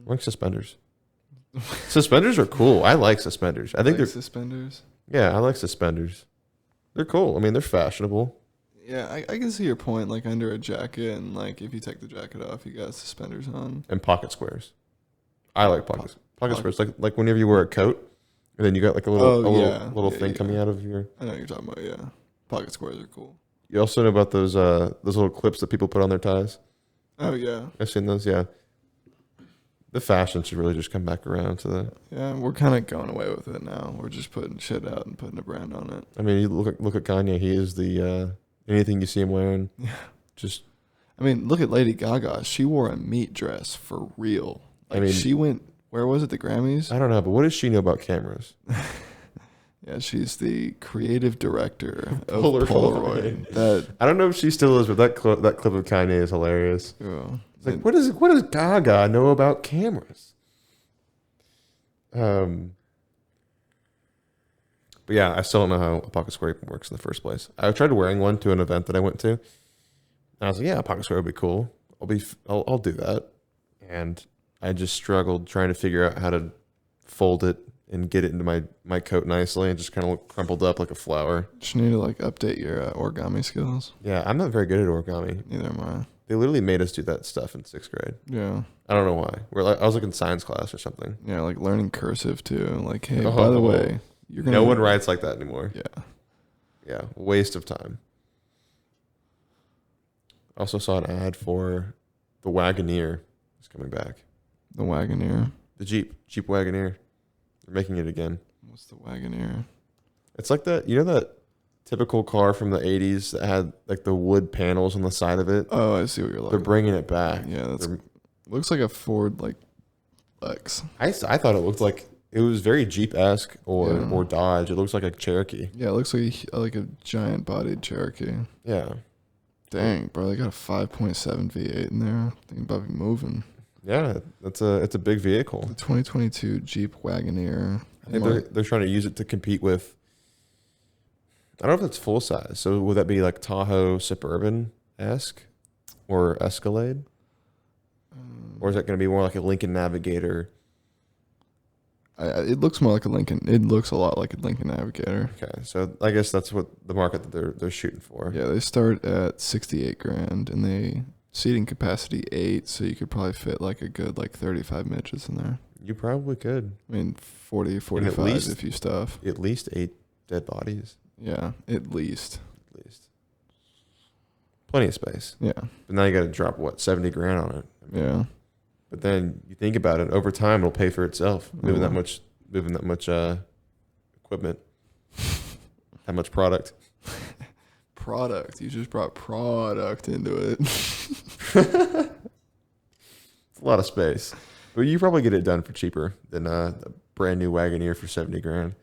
Wearing suspenders. Suspenders are cool. I like suspenders. I think they're suspenders. Yeah, I like suspenders. They're cool. I mean, they're fashionable. Yeah, I can see your point. Like under a jacket, and like if you take the jacket off, you got suspenders on. And pocket squares. I like pocket squares. Like whenever you wear a coat, and then you got like a little thing coming out of your. I know what you're talking about. Yeah, pocket squares are cool. You also know about those little clips that people put on their ties. Oh yeah, I've seen those. Yeah. The fashion should really just come back around to the. Yeah, we're kind of going away with it now. We're just putting shit out and putting a brand on it. I mean, you look at Kanye. He is the anything you see him wearing. Yeah. Just. I mean, look at Lady Gaga. She wore a meat dress for real. Like, I mean, she went. Where was it? The Grammys? I don't know, but what does she know about cameras? Yeah, she's the creative director of Polaroid. I don't know if she still is, but that clip of Kanye is hilarious. Yeah. It's like, what does Gaga know about cameras? But yeah, I still don't know how a pocket square even works in the first place. I tried wearing one to an event that I went to. And I was like, yeah, a pocket square would be cool. I'll do that. And I just struggled trying to figure out how to fold it and get it into my coat nicely, and just kind of look crumpled up like a flower. Just need to like update your origami skills. Yeah, I'm not very good at origami. Neither am I. They literally made us do that stuff in 6th grade. Yeah. I don't know why. I was like in science class or something. Yeah, like learning cursive too. Like, hey, by the way, you're gonna. No one writes like that anymore. Yeah. Yeah, waste of time. I also saw an ad for the Wagoneer. It's coming back. The Wagoneer. The Jeep Wagoneer. They're making it again. What's the Wagoneer? It's like that. You know that typical car from the 80s that had like the wood panels on the side of it? Oh, I see what you're like. They're bringing it back. Yeah, looks like a Ford like Lex. I thought it looked like it was very Jeep-esque or Dodge. It looks like a Cherokee. Yeah, it looks like a giant bodied Cherokee. Yeah. Dang, bro, they got a 5.7 V8 in there. Thinking about moving. Yeah, it's a big vehicle. The 2022 Jeep Wagoneer. I think they're trying to use it to compete with. I don't know if it's full size. So would that be like Tahoe Suburban-esque or Escalade? Or is that going to be more like a Lincoln Navigator? It looks more like a Lincoln. It looks a lot like a Lincoln Navigator. Okay, so I guess that's what the market that they're shooting for. Yeah, they start at 68 grand, and they seating capacity 8, so you could probably fit like a good like 35 midgets in there. You probably could. I mean, 40, 45 least- if you stuff. At least 8 dead bodies. Yeah, at least. At least. Plenty of space. Yeah, But now you got to drop, what, 70 grand on it? yeah. But then you think about it, over time it'll pay for itself. Moving that Mhm. much equipment, that much product. Product. You just brought product into it. It's a lot of space. But you probably get it done for cheaper than a brand new Wagoneer for 70 grand.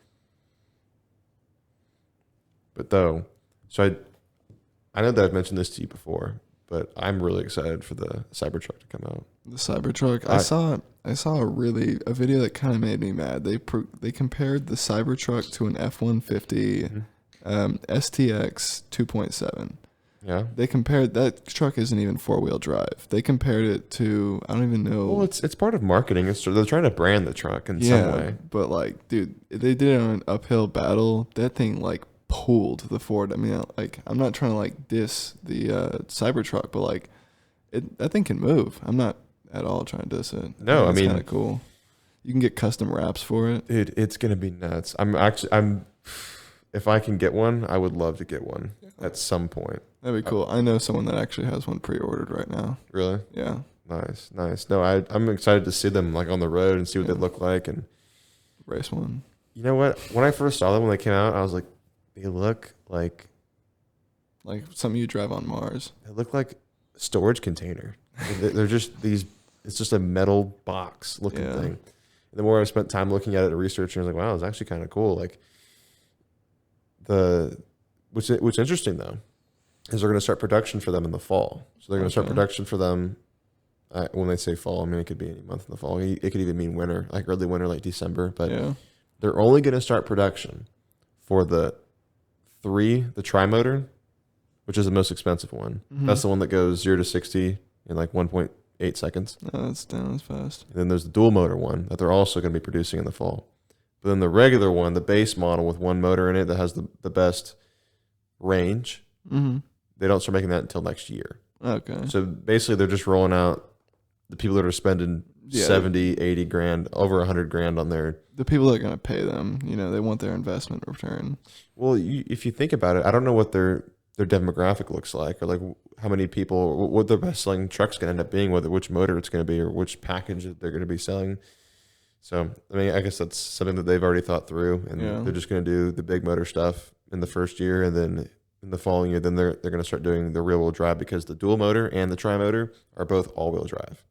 But though, so I know that I've mentioned this to you before, but I'm really excited for the Cybertruck to come out. The Cybertruck. I saw a video that kind of made me mad. They compared the Cybertruck to an F-150 STX 2.7. Yeah. They compared that truck isn't even 4-wheel drive. They compared it to I don't even know. Well, it's part of marketing. They're trying to brand the truck in some way. But like, dude, they did it on an uphill battle. That thing like pulled the Ford. I mean, like, I'm not trying to like diss the Cybertruck, but like, that thing can move. I'm not at all trying to diss it. No, I mean, it's kind of cool. You can get custom wraps for it. Dude, it's gonna be nuts. If I can get one, I would love to get one at some point. That'd be cool. I know someone that actually has one pre-ordered right now. Really? Yeah. Nice. No, I'm excited to see them like on the road and see what they look like. And race one. you know what? When I first saw them when they came out, I was like, they look like something you drive on Mars. a storage container. They're just these. It's just a metal box looking thing. And the more I spent time looking at it and researching, I was like, wow, it's actually kind of cool. Like what's interesting though is they're going to start production for them in the fall. So they're going to start production for them when they say fall. I mean, it could be any month in the fall. It could even mean winter, like early winter, like December. But they're only going to start production for the tri-motor, which is the most expensive one. Mm-hmm. That's the one that goes 0 to 60 in like 1.8 seconds. Oh, that's fast. And then there's the dual motor one that they're also going to be producing in the fall. But then the regular one, the base model with one motor in it that has the best range, they don't start making that until next year. Okay. So basically they're just rolling out the people that are spending 70, 80 grand, over 100 grand on their... The people that are going to pay them, they want their investment return. Well, if you think about it, I don't know what their demographic looks like, or like how many people, what their best selling truck's going to end up being, which motor it's going to be, or which package that they're going to be selling. So, I mean, I guess that's something that they've already thought through, and they're just going to do the big motor stuff in the first year, and then in the following year, then they're going to start doing the rear wheel drive, because the dual motor and the tri-motor are both all-wheel drive.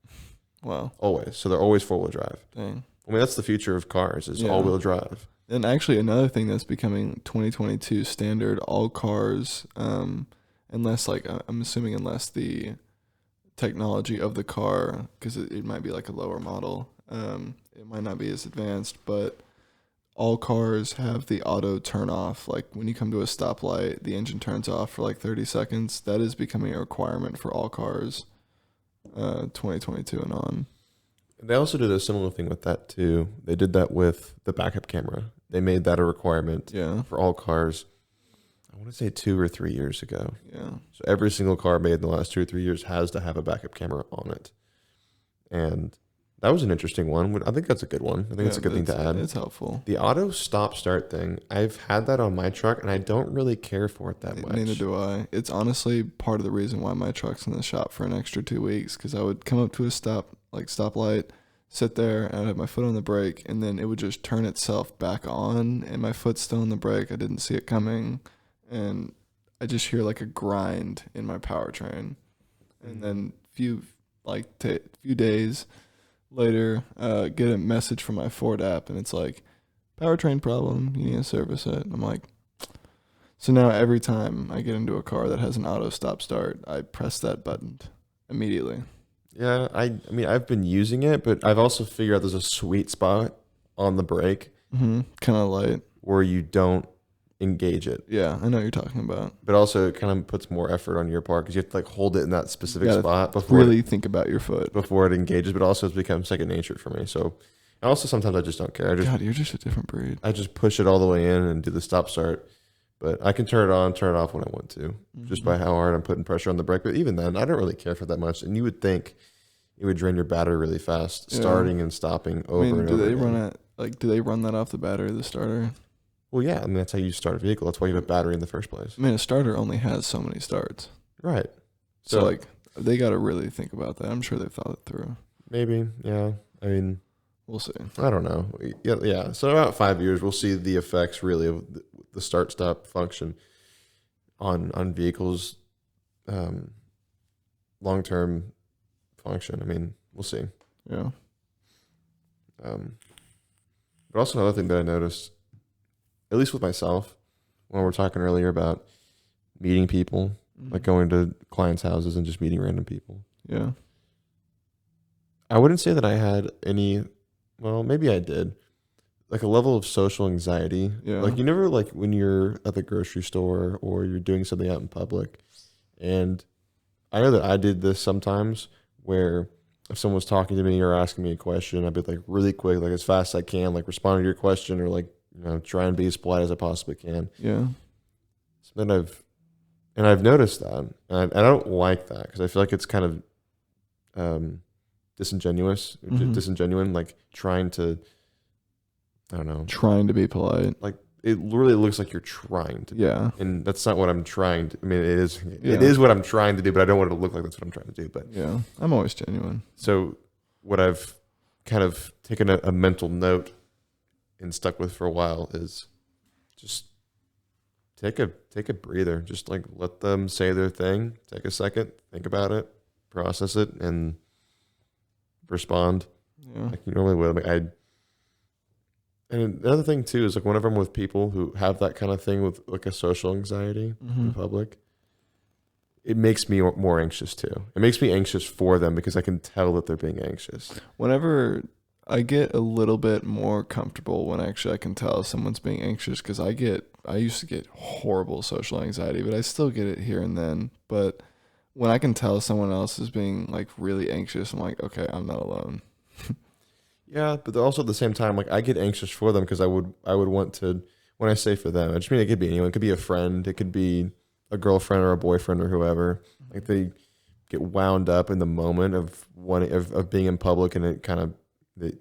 Wow. Always. So they're always four-wheel drive. Dang. I mean, that's the future of cars, is all-wheel drive. And actually, another thing that's becoming 2022 standard, all cars, unless the technology of the car, because it might be like a lower model, it might not be as advanced, but all cars have the auto turn off. Like when you come to a stoplight, the engine turns off for like 30 seconds. That is becoming a requirement for all cars, 2022 and on. They also did a similar thing with that too. They did that with the backup camera. They made that a requirement for all cars. I want to say 2 or 3 years ago. Yeah. So every single car made in the last 2 or 3 years has to have a backup camera on it. And that was an interesting one. I think that's a good one. I think it's a good thing to add. It's helpful. The auto stop start thing, I've had that on my truck, and I don't really care for it that much. Neither do I. It's honestly part of the reason why my truck's in the shop for an extra 2 weeks, because I would come up to a stoplight, sit there, and I'd have my foot on the brake, and then it would just turn itself back on, and my foot's still on the brake. I didn't see it coming, and I just hear like a grind in my powertrain. And then few days later, get a message from my Ford app, and it's like, powertrain problem, you need to service it. And I'm like, so now every time I get into a car that has an auto stop start, I press that button immediately. Yeah, I mean, I've been using it, but I've also figured out there's a sweet spot on the brake. Kind of light. Where you don't engage it. Yeah, I know what you're talking about. But also it kind of puts more effort on your part because you have to like hold it in that specific You gotta spot before really think about your foot. before it engages. But also it's become second nature for me. So and also sometimes I just don't care. God, you're just a different breed. I just push it all the way in and do the stop start. But I can turn it on, turn it off when I want to, just by how hard I'm putting pressure on the brake. But even then, I don't really care for that much. And you would think it would drain your battery really fast, starting and stopping over and over. Do they again. run it? Like, do they run that off the battery of the starter? Well, yeah. I mean, that's how you start a vehicle. That's why you have a battery in the first place. I mean, a starter only has so many starts. Right. So like, they got to really think about that. I'm sure they've thought it through. Maybe, yeah. I mean, we'll see. I don't know. Yeah. So in about 5 years, we'll see the effects really of the start-stop function on vehicles, long-term function. I mean, we'll see. Yeah. But also another thing that I noticed, at least with myself, when we were talking earlier about meeting people, like going to clients' houses and just meeting random people. Yeah. I wouldn't say that I had any, well, maybe I did, like a level of social anxiety. Yeah. Like you never, like when you're at the grocery store or you're doing something out in public. And I know that I did this sometimes where if someone was talking to me or asking me a question, I'd be like really quick, like as fast as I can, like respond to your question or like, try and be as polite as I possibly can. Yeah. So then I've noticed that, and I don't like that because I feel like it's kind of disingenuous, disingenuine, like trying to, I don't know, trying to be polite. like it really looks like you're trying to. Yeah. And that's not what I'm trying to. I mean, it is what I'm trying to do, but I don't want it to look like that's what I'm trying to do. But yeah, I'm always genuine. So what I've kind of taken a mental note and stuck with for a while is just take a breather. Just like let them say their thing. Take a second, think about it, process it, and respond. Yeah. Like you normally would. And another thing too is like whenever I'm with people who have that kind of thing with like a social anxiety in public, it makes me more anxious too. It makes me anxious for them because I can tell that they're being anxious. Whenever I get a little bit more comfortable when actually I can tell someone's being anxious, because I used to get horrible social anxiety, but I still get it here and then. But when I can tell someone else is being like really anxious, I'm like, okay, I'm not alone. Yeah, but also at the same time, like I get anxious for them because I would want to. When I say for them, I just mean it could be anyone. It could be a friend. It could be a girlfriend or a boyfriend or whoever. Like they get wound up in the moment of being in public, and it kind of they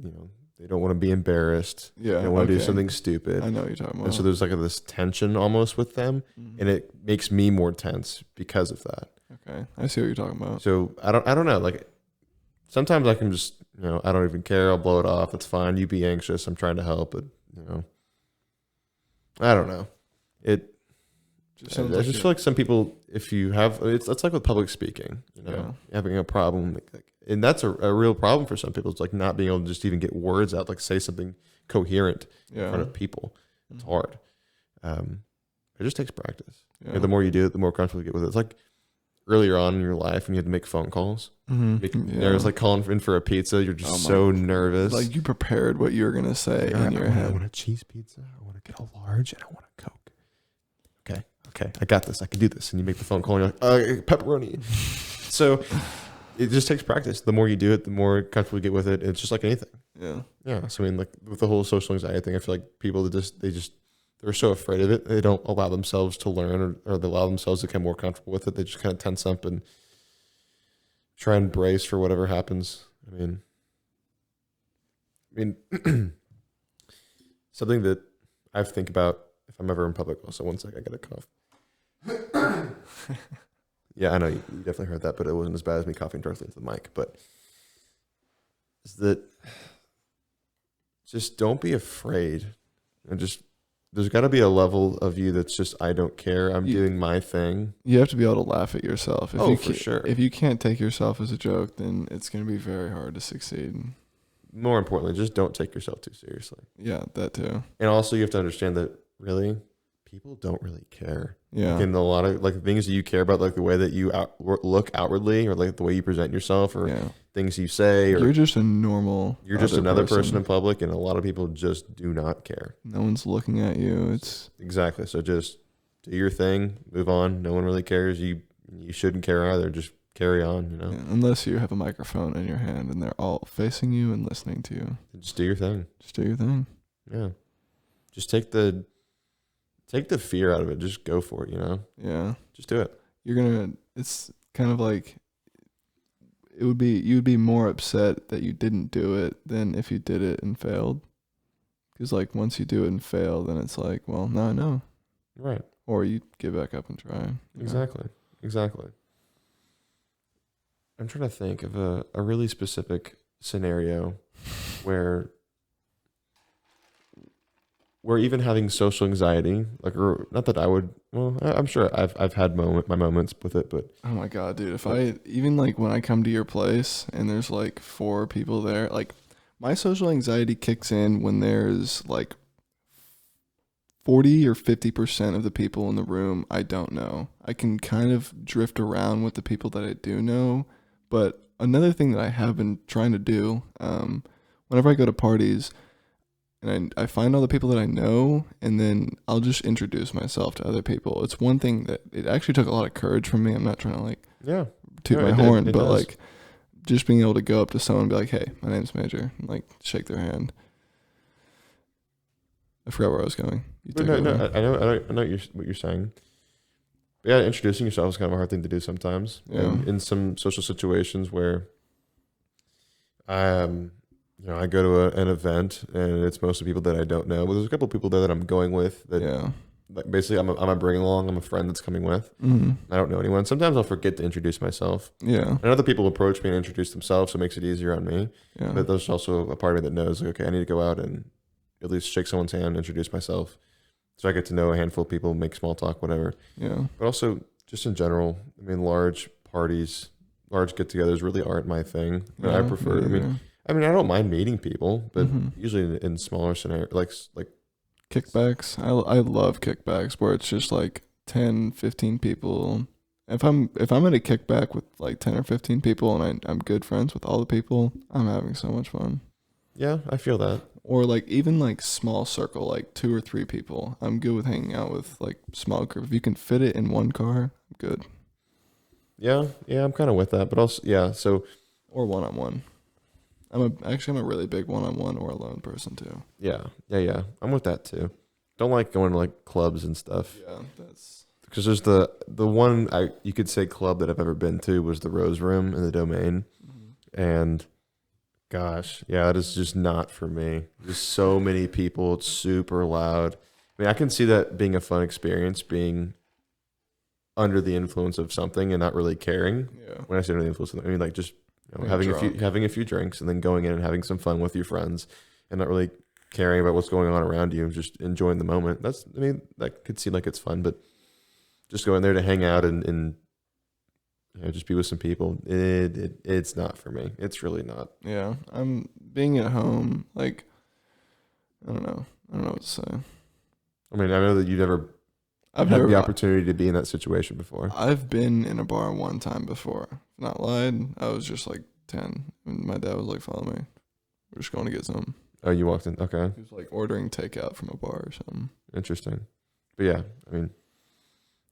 don't want to be embarrassed. Yeah, they don't want to do something stupid. I know what you're talking about. And so there's like this tension almost with them, and it makes me more tense because of that. Okay, I see what you're talking about. So I don't know. Like sometimes I can just I don't even care. I'll blow it off. It's fine. You be anxious. I'm trying to help, but I don't know. I just feel like some people, if you have, it's like with public speaking, having a problem, and that's a real problem for some people. It's like not being able to just even get words out, like say something coherent in front of people. It's hard. It just takes practice. Yeah. The more you do it, the more comfortable you get with it. It's like earlier on in your life when you had to make phone calls. It was like calling in for a pizza. You're just so nervous. Like you prepared what you were going to say in your head. I want a cheese pizza. I want to get a large, and I want a Coke. Okay, I got this. I can do this. And you make the phone call, and you're like, pepperoni. So it just takes practice. The more you do it, the more comfortable you get with it. It's just like anything. Yeah. So I mean, like with the whole social anxiety thing, I feel like people they're so afraid of it. They don't allow themselves to learn, or they allow themselves to become more comfortable with it. They just kind of tense up and try and brace for whatever happens. I mean, something that I think about if I'm ever in public. Also, one sec, I got a cough. Yeah, I know you definitely heard that, but it wasn't as bad as me coughing directly into the mic. But is that just don't be afraid, and just there's got to be a level of you that's just I don't care. I'm doing my thing. You have to be able to laugh at yourself. For sure. If you can't take yourself as a joke, then it's going to be very hard to succeed. More importantly, just don't take yourself too seriously. Yeah, that too. And also, you have to understand that really, people don't really care. Yeah. Like in a lot of like things that you care about, like the way that you look outwardly, or like the way you present yourself, or Yeah. things you say, or You're just a normal. you're just other another person in public, and a lot of people just do not care. No one's looking at you. It's Exactly. So just do your thing, move on. No one really cares. You shouldn't care either. Just carry on, you know. yeah, unless you have a microphone in your hand and they're all facing you and listening to you. Just do your thing. Just do your thing. Yeah. Just take the fear out of it. Just go for it, you know. Yeah. Just do it. It's kind of like you'd be more upset that you didn't do it than if you did it and failed. Because like once you do it and fail, then it's like, well, now I know. Right. Or you get back up and try. You know? Exactly. I'm trying to think of a really specific scenario where even having social anxiety, like, or not that I would, well, I'm sure I've had my moments with it, but Oh my God, dude. If I, even like when I come to your place and there's like 4 people there, like my social anxiety kicks in when there's like 40 or 50% of the people in the room I don't know. I can kind of drift around with the people that I do know. But another thing that I have been trying to do, whenever I go to parties and I find all the people that I know, and then I'll just introduce myself to other people. It's one thing that it actually took a lot of courage from me. I'm not trying to like toot my horn, but like just being able to go up to someone and be like, hey, my name's Major, and like shake their hand. I forgot where I was going. I know what you're saying. But yeah, introducing yourself is kind of a hard thing to do sometimes. Yeah. And in some social situations where, I go to an event and it's mostly people that I don't know. But there's a couple of people there that I'm going with that, like basically I'm a bring along. I'm a friend that's coming with. Mm-hmm. I don't know anyone. Sometimes I'll forget to introduce myself. Yeah. And other people approach me and introduce themselves, so it makes it easier on me. Yeah. But there's also a part of me that knows, like, okay, I need to go out and at least shake someone's hand, introduce myself. So I get to know a handful of people, make small talk, whatever. Yeah. But also, just in general, I mean, large parties, large get-togethers really aren't my thing. Yeah, I prefer. I mean, I don't mind meeting people, but usually in smaller scenarios, like kickbacks. I love kickbacks where it's just like 10, 15 people. If I'm at a kickback with like 10 or 15 people and I'm good friends with all the people, I'm having so much fun. Yeah, I feel that. Or like even like small circle, like 2 or 3 people. I'm good with hanging out with like small group. If you can fit it in one car, I'm good. Yeah, I'm kind of with that. But also, yeah, so or one-on-one. I'm a really big one-on-one or alone person too. Yeah. I'm with that too. Don't like going to like clubs and stuff. Yeah, that's because there's the one you could say club that I've ever been to was the Rose Room in the Domain, and gosh, yeah, that is just not for me. There's so many people. It's super loud. I mean, I can see that being a fun experience, being under the influence of something and not really caring. Yeah. When I say under the influence, I mean like just having a few drinks and then going in and having some fun with your friends and not really caring about what's going on around you, just enjoying the moment. That could seem like it's fun, but just going there to hang out and just be with some people, it's not for me. It's really not. Yeah, I'm being at home. Like, I don't know what to say. I mean, I know that you've never had the opportunity to be in that situation before. I've been in a bar one time before. Not lied. I was just like 10, and my dad was like, "Follow me. We're just going to get some." Oh, you walked in. Okay. He was like ordering takeout from a bar or something. Interesting. But yeah, I mean,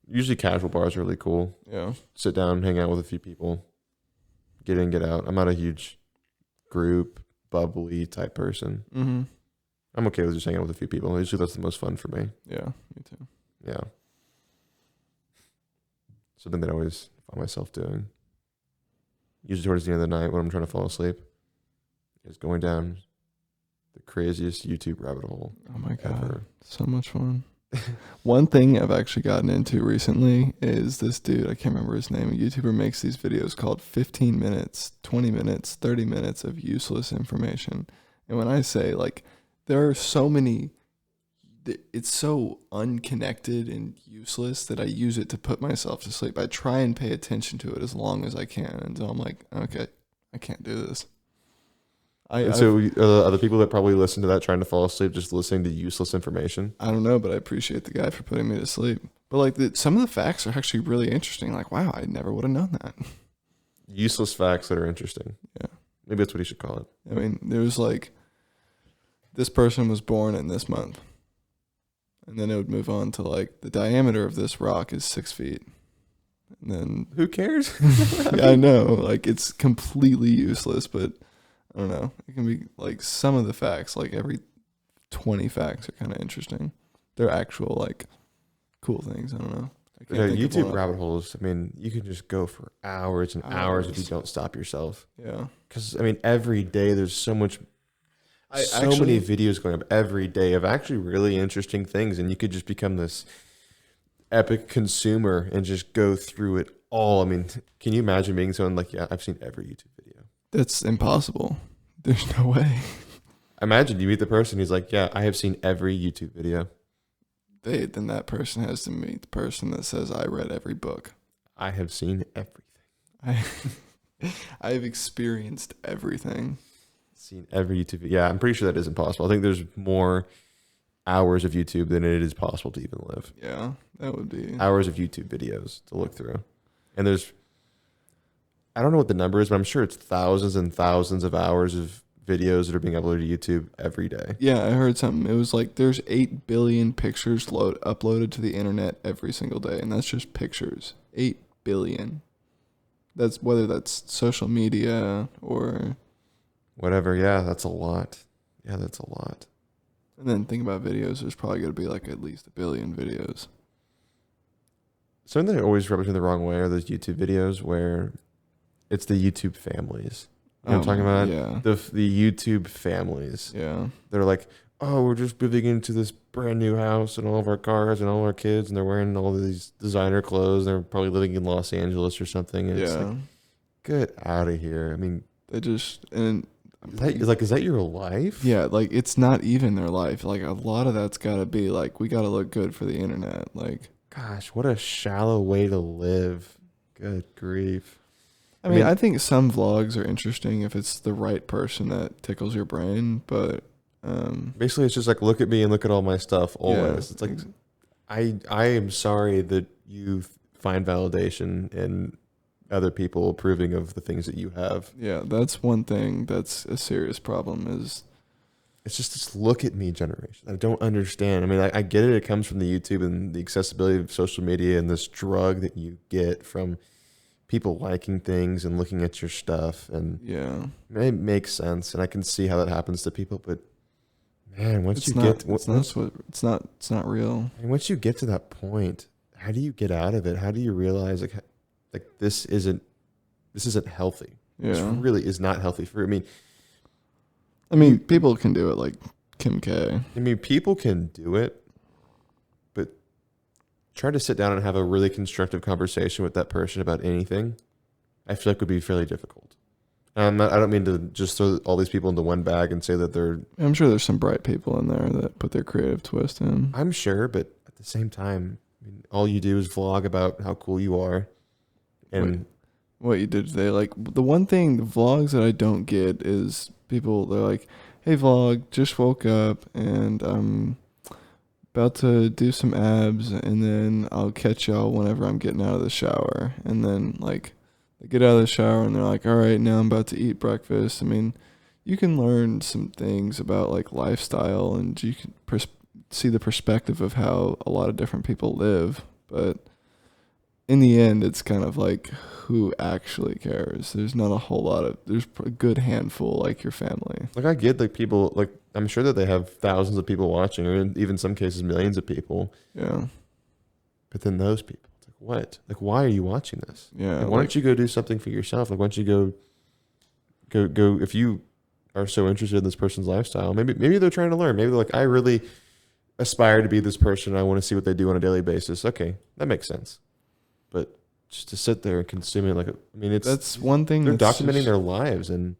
usually casual bars are really cool. Yeah. Sit down, hang out with a few people, get in, get out. I'm not a huge group, bubbly type person. Mm-hmm. I'm okay with just hanging out with a few people. Usually that's the most fun for me. Yeah, me too. Yeah. Something that I always find myself doing, usually towards the end of the night when I'm trying to fall asleep, is going down the craziest YouTube rabbit hole. Oh my God. Ever. So much fun. One thing I've actually gotten into recently is this dude, I can't remember his name, a YouTuber makes these videos called 15 minutes, 20 minutes, 30 minutes of useless information. And when I say, like, there are so many, it's so unconnected and useless that I use it to put myself to sleep. I try and pay attention to it as long as I can. And so I'm like, okay, I can't do this. And so are the people that probably listen to that trying to fall asleep just listening to useless information? I don't know, but I appreciate the guy for putting me to sleep. But like some of the facts are actually really interesting. Like, wow, I never would have known that. Useless facts that are interesting. Yeah. Maybe that's what he should call it. I mean, there was like, this person was born in this month. And then it would move on to like, the diameter of this rock is 6 feet. And then. Who cares? Yeah, I know. Like, it's completely useless, but I don't know. It can be like some of the facts, like every 20 facts are kind of interesting. They're actual, like, cool things. I don't know. Yeah, YouTube rabbit holes. I mean, you can just go for hours and hours if you don't stop yourself. Yeah. Because, I mean, every day there's so many videos going up every day of actually really interesting things. And you could just become this epic consumer and just go through it all. I mean, can you imagine being someone like, yeah, I've seen every YouTube video? That's impossible. There's no way. Imagine you meet the person who's like, yeah, I have seen every YouTube video. Then that person has to meet the person that says, I read every book. I have seen everything. I have experienced everything. Seen every YouTube video. Yeah, I'm pretty sure that isn't possible. I think there's more hours of YouTube than it is possible to even live. Yeah, that would be. Hours of YouTube videos to look through. And I don't know what the number is, but I'm sure it's thousands and thousands of hours of videos that are being uploaded to YouTube every day. Yeah, I heard something. It was like there's 8 billion pictures uploaded to the internet every single day, and that's just pictures. 8 billion. That's whether that's social media or whatever. Yeah, that's a lot. Yeah, that's a lot. And then think about videos. There's probably going to be like at least 1 billion videos. Something that always rubs me the wrong way are those YouTube videos where it's the YouTube families. You know what I'm talking about? Yeah. The YouTube families. Yeah. They're like, oh, we're just moving into this brand new house and all of our cars and all our kids, and they're wearing all of these designer clothes. They're probably living in Los Angeles or something. And it's like, get out of here. I mean, they just, and is that your life? Yeah, like it's not even their life. Like a lot of that's got to be like, we got to look good for the internet. Like, gosh, what a shallow way to live. Good grief. I mean, I think some vlogs are interesting if it's the right person that tickles your brain, but basically it's just like, look at me and look at all my stuff always. Yeah. It's like, I am sorry that you find validation in other people approving of the things that you have. Yeah, that's one thing that's a serious problem is it's just this look at me generation. I don't understand. I mean, I get it. It comes from the YouTube and the accessibility of social media and this drug that you get from people liking things and looking at your stuff. And yeah, it makes sense. And I can see how that happens to people. But man, once it's not real. And once you get to that point, how do you get out of it? How do you realize like this isn't healthy? Yeah. This really is not healthy for me. I mean, people can do it like Kim K. I mean, people can do it, but try to sit down and have a really constructive conversation with that person about anything, I feel like would be fairly difficult. I don't mean to just throw all these people into one bag and say that they're... I'm sure there's some bright people in there that put their creative twist in. I'm sure, but at the same time, I mean, all you do is vlog about how cool you are. And what you did today. Like, the one thing, the vlogs that I don't get is people, they're like, hey vlog, just woke up and I'm about to do some abs and then I'll catch y'all whenever I'm getting out of the shower. And then like they get out of the shower and they're like, all right, now I'm about to eat breakfast. I mean, you can learn some things about like lifestyle and you can see the perspective of how a lot of different people live. But in the end, it's kind of like, who actually cares? There's not a whole lot of, there's a good handful, like your family. Like, I get, like, people, like, I'm sure that they have thousands of people watching, or even some cases millions of people. Yeah. But then those people, it's like, what? Like, why are you watching this? Yeah. Like, why don't you go do something for yourself? Like, why don't you go, if you are so interested in this person's lifestyle, maybe they're trying to learn. Maybe they're like, I really aspire to be this person. I want to see what they do on a daily basis. Okay, that makes sense. But just to sit there and consume it, like, I mean, that's one thing. They're documenting their lives, and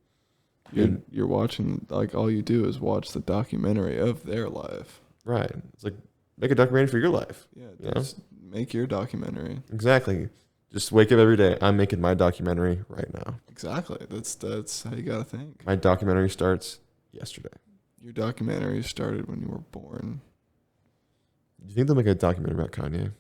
you're watching, like, all you do is watch the documentary of their life. Right. It's like, make a documentary for your life. Yeah, just make your documentary. Exactly. Just wake up every day. I'm making my documentary right now. Exactly. That's how you gotta think. My documentary starts yesterday. Your documentary started when you were born. Do you think they'll make a documentary about Kanye?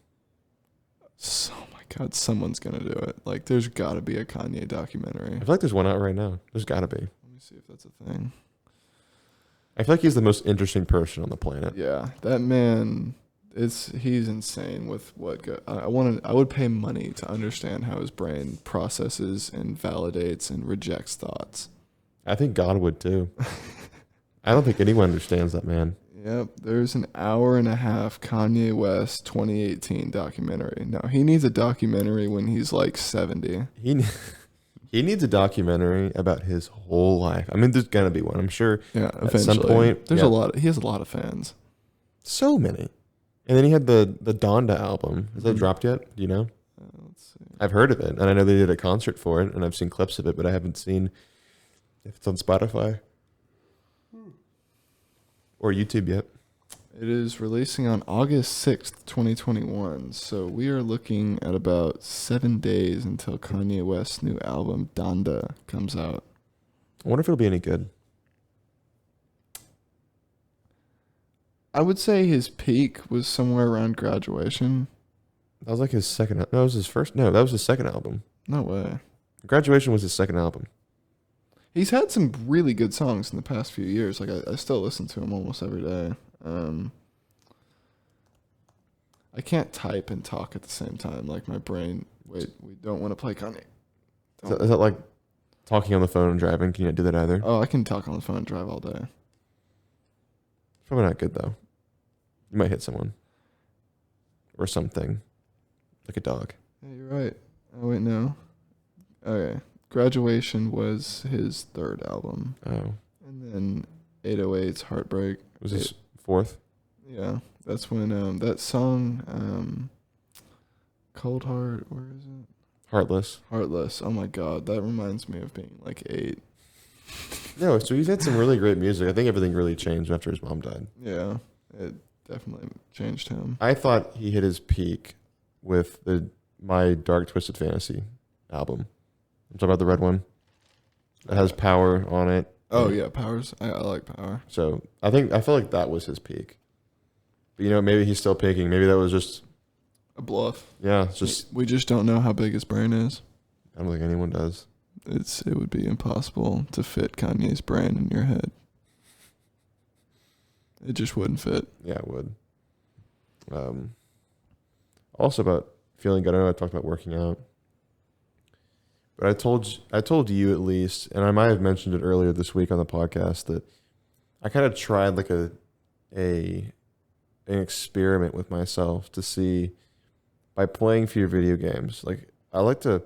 Oh my God, someone's gonna do it. Like, there's gotta be a Kanye documentary. I feel like there's one out right now. There's got to be. Let me see if that's a thing. I feel like he's the most interesting person on the planet. Yeah, that man, he's insane with what I would pay money to understand how his brain processes and validates and rejects thoughts. I think God would too. I don't think anyone understands that man. Yep, there's an 1.5 hour Kanye West 2018 documentary. Now, he needs a documentary when he's like 70. He needs a documentary about his whole life. I mean, there's gonna be one, I'm sure. Yeah, At eventually. some point, There's yeah. a lot. He has a lot of fans. So many. And then he had the Donda album. Has that Mhm. dropped yet? Do you know? Let's see. I've heard of it, and I know they did a concert for it, and I've seen clips of it, but I haven't seen if it's on Spotify or YouTube yet. It is releasing on August 6th, 2021. So we are looking at about 7 days until Kanye West's new album, Donda, comes out. I wonder if it'll be any good. I would say his peak was somewhere around Graduation. That was like his second. No, it was his first. No, that was his second album. No way. Graduation was his second album. He's had some really good songs in the past few years. Like, I still listen to him almost every day. I can't type and talk at the same time. Like, my brain, wait, we don't want to play Kanye. Is that like talking on the phone and driving? Can you not do that either? Oh, I can talk on the phone and drive all day. Probably not good though. You might hit someone or something, like a dog. Yeah, you're right. Oh, wait, no. Okay. Graduation was his third album. Oh, And then 808's Heartbreak. was his fourth? Yeah. That's when that song, Cold Heart, where is it? Heartless. Heartless. Oh my God. That reminds me of being like 8. No, so he's had some really great music. I think everything really changed after his mom died. Yeah. It definitely changed him. I thought he hit his peak with My Dark Twisted Fantasy album. I'm talking about the red one. It has Power on it. Oh, yeah. Powers. I like Power. So I feel like that was his peak. But maybe he's still peaking. Maybe that was just A bluff. yeah. It's just We just don't know how big his brain is. I don't think anyone does. It would be impossible to fit Kanye's brain in your head. It just wouldn't fit. Yeah, it would. Also about feeling good. I know I talked about working out, but I told you at least, and I might have mentioned it earlier this week on the podcast, that I kind of tried like an experiment with myself to see by playing fewer video games. Like I like to.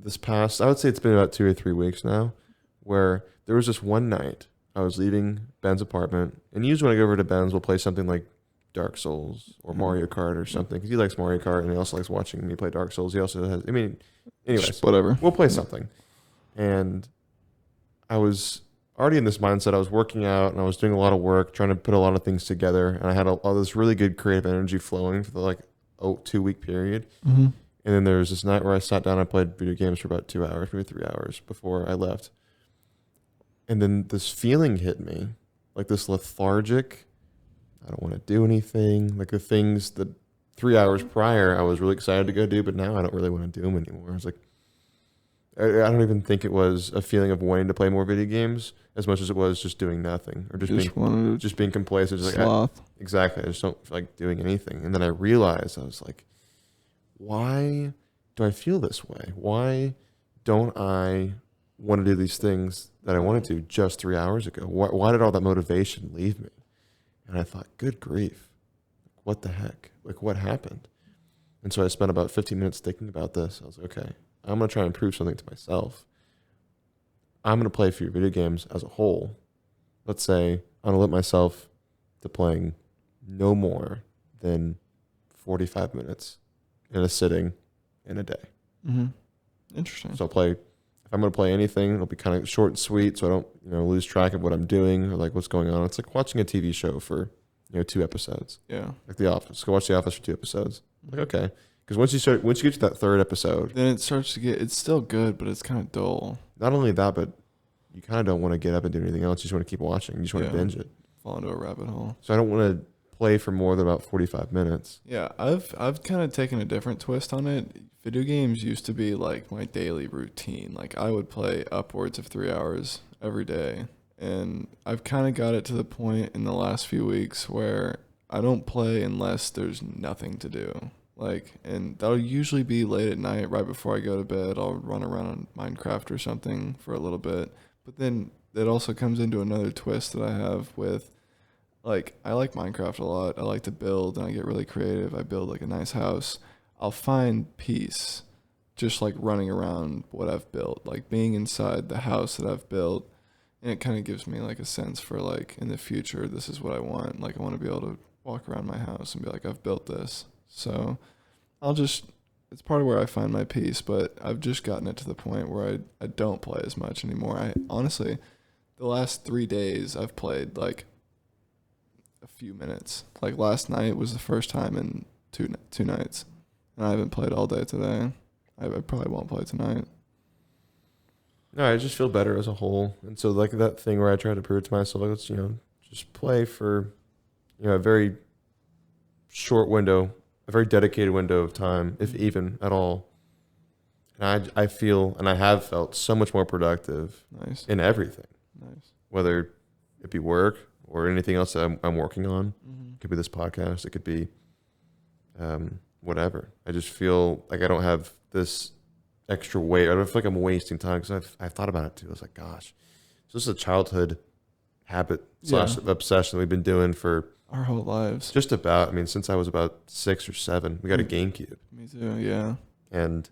I would say it's been about 2 or 3 weeks now, where there was this one night I was leaving Ben's apartment, and usually when I go over to Ben's, we'll play something like Dark Souls or Mario Kart or something, because he likes Mario Kart and he also likes watching me play Dark Souls. He also has, anyways, Just whatever. we'll play something. And I was already in this mindset. I was working out and I was doing a lot of work, trying to put a lot of things together, and I had all this really good creative energy flowing for the 2-week period. Mm-hmm. And then there was this night where I sat down and I played video games for about 2 hours, maybe 3 hours before I left. And then this feeling hit me, like this lethargic, I don't want to do anything. Like the things that 3 hours prior I was really excited to go do, but now I don't really want to do them anymore. I was like, I don't even think it was a feeling of wanting to play more video games as much as it was just doing nothing or just being complacent. Just sloth. Exactly. I just don't feel like doing anything. And then I realized, I was like, why do I feel this way? Why don't I want to do these things that I wanted to just 3 hours ago? Why did all that motivation leave me? And I thought, good grief, what the heck? Like, what happened? And so I spent about 15 minutes thinking about this. I was like, okay, I'm going to try and prove something to myself. I'm going to play a few video games as a whole. Let's say I'm going to limit myself to playing no more than 45 minutes in a sitting in a day. Mm-hmm. Interesting. So if I'm going to play anything, it'll be kind of short and sweet so I don't, lose track of what I'm doing or like what's going on. It's like watching a TV show for, 2 episodes. Yeah. Like The Office. Go watch The Office for 2 episodes. Like, okay. Because once you get to that third episode, then it starts to get. It's still good, but it's kind of dull. not only that, but you kind of don't want to get up and do anything else. You just want to keep watching. You just want to binge it. Fall into a rabbit hole. So I don't want to play for more than about 45 minutes. Yeah, I've kind of taken a different twist on it. Video games used to be like my daily routine. Like I would play upwards of 3 hours every day. And I've kind of got it to the point in the last few weeks where I don't play unless there's nothing to do. Like, and that'll usually be late at night, right before I go to bed. I'll run around on Minecraft or something for a little bit. But then it also comes into another twist that I have with, like, I like Minecraft a lot. I like to build and I get really creative. I build like a nice house. I'll find peace just like running around what I've built, like being inside the house that I've built. And it kind of gives me like a sense for like in the future, this is what I want. Like I want to be able to walk around my house and be like, I've built this. So it's part of where I find my peace, but I've just gotten it to the point where I don't play as much anymore. I honestly, the last 3 days I've played like a few minutes. Like last night was the first time in two nights, and I haven't played all day today. I probably won't play tonight. No, I just feel better as a whole. And so like that thing where I try to prove to myself, like, let's, just play for, a very short window, a very dedicated window of time, if even at all. And I feel, and I have felt so much more productive Nice. in everything, Nice. whether it be work or anything else that I'm working on. Mm-hmm. It could be this podcast. It could be whatever. I just feel like I don't have this extra weight. I don't feel like I'm wasting time because I've thought about it too. I was like, gosh, so this is a childhood habit / obsession we've been doing for Our whole lives. just about, since I was about 6 or 7. We got a GameCube. Me too, yeah. And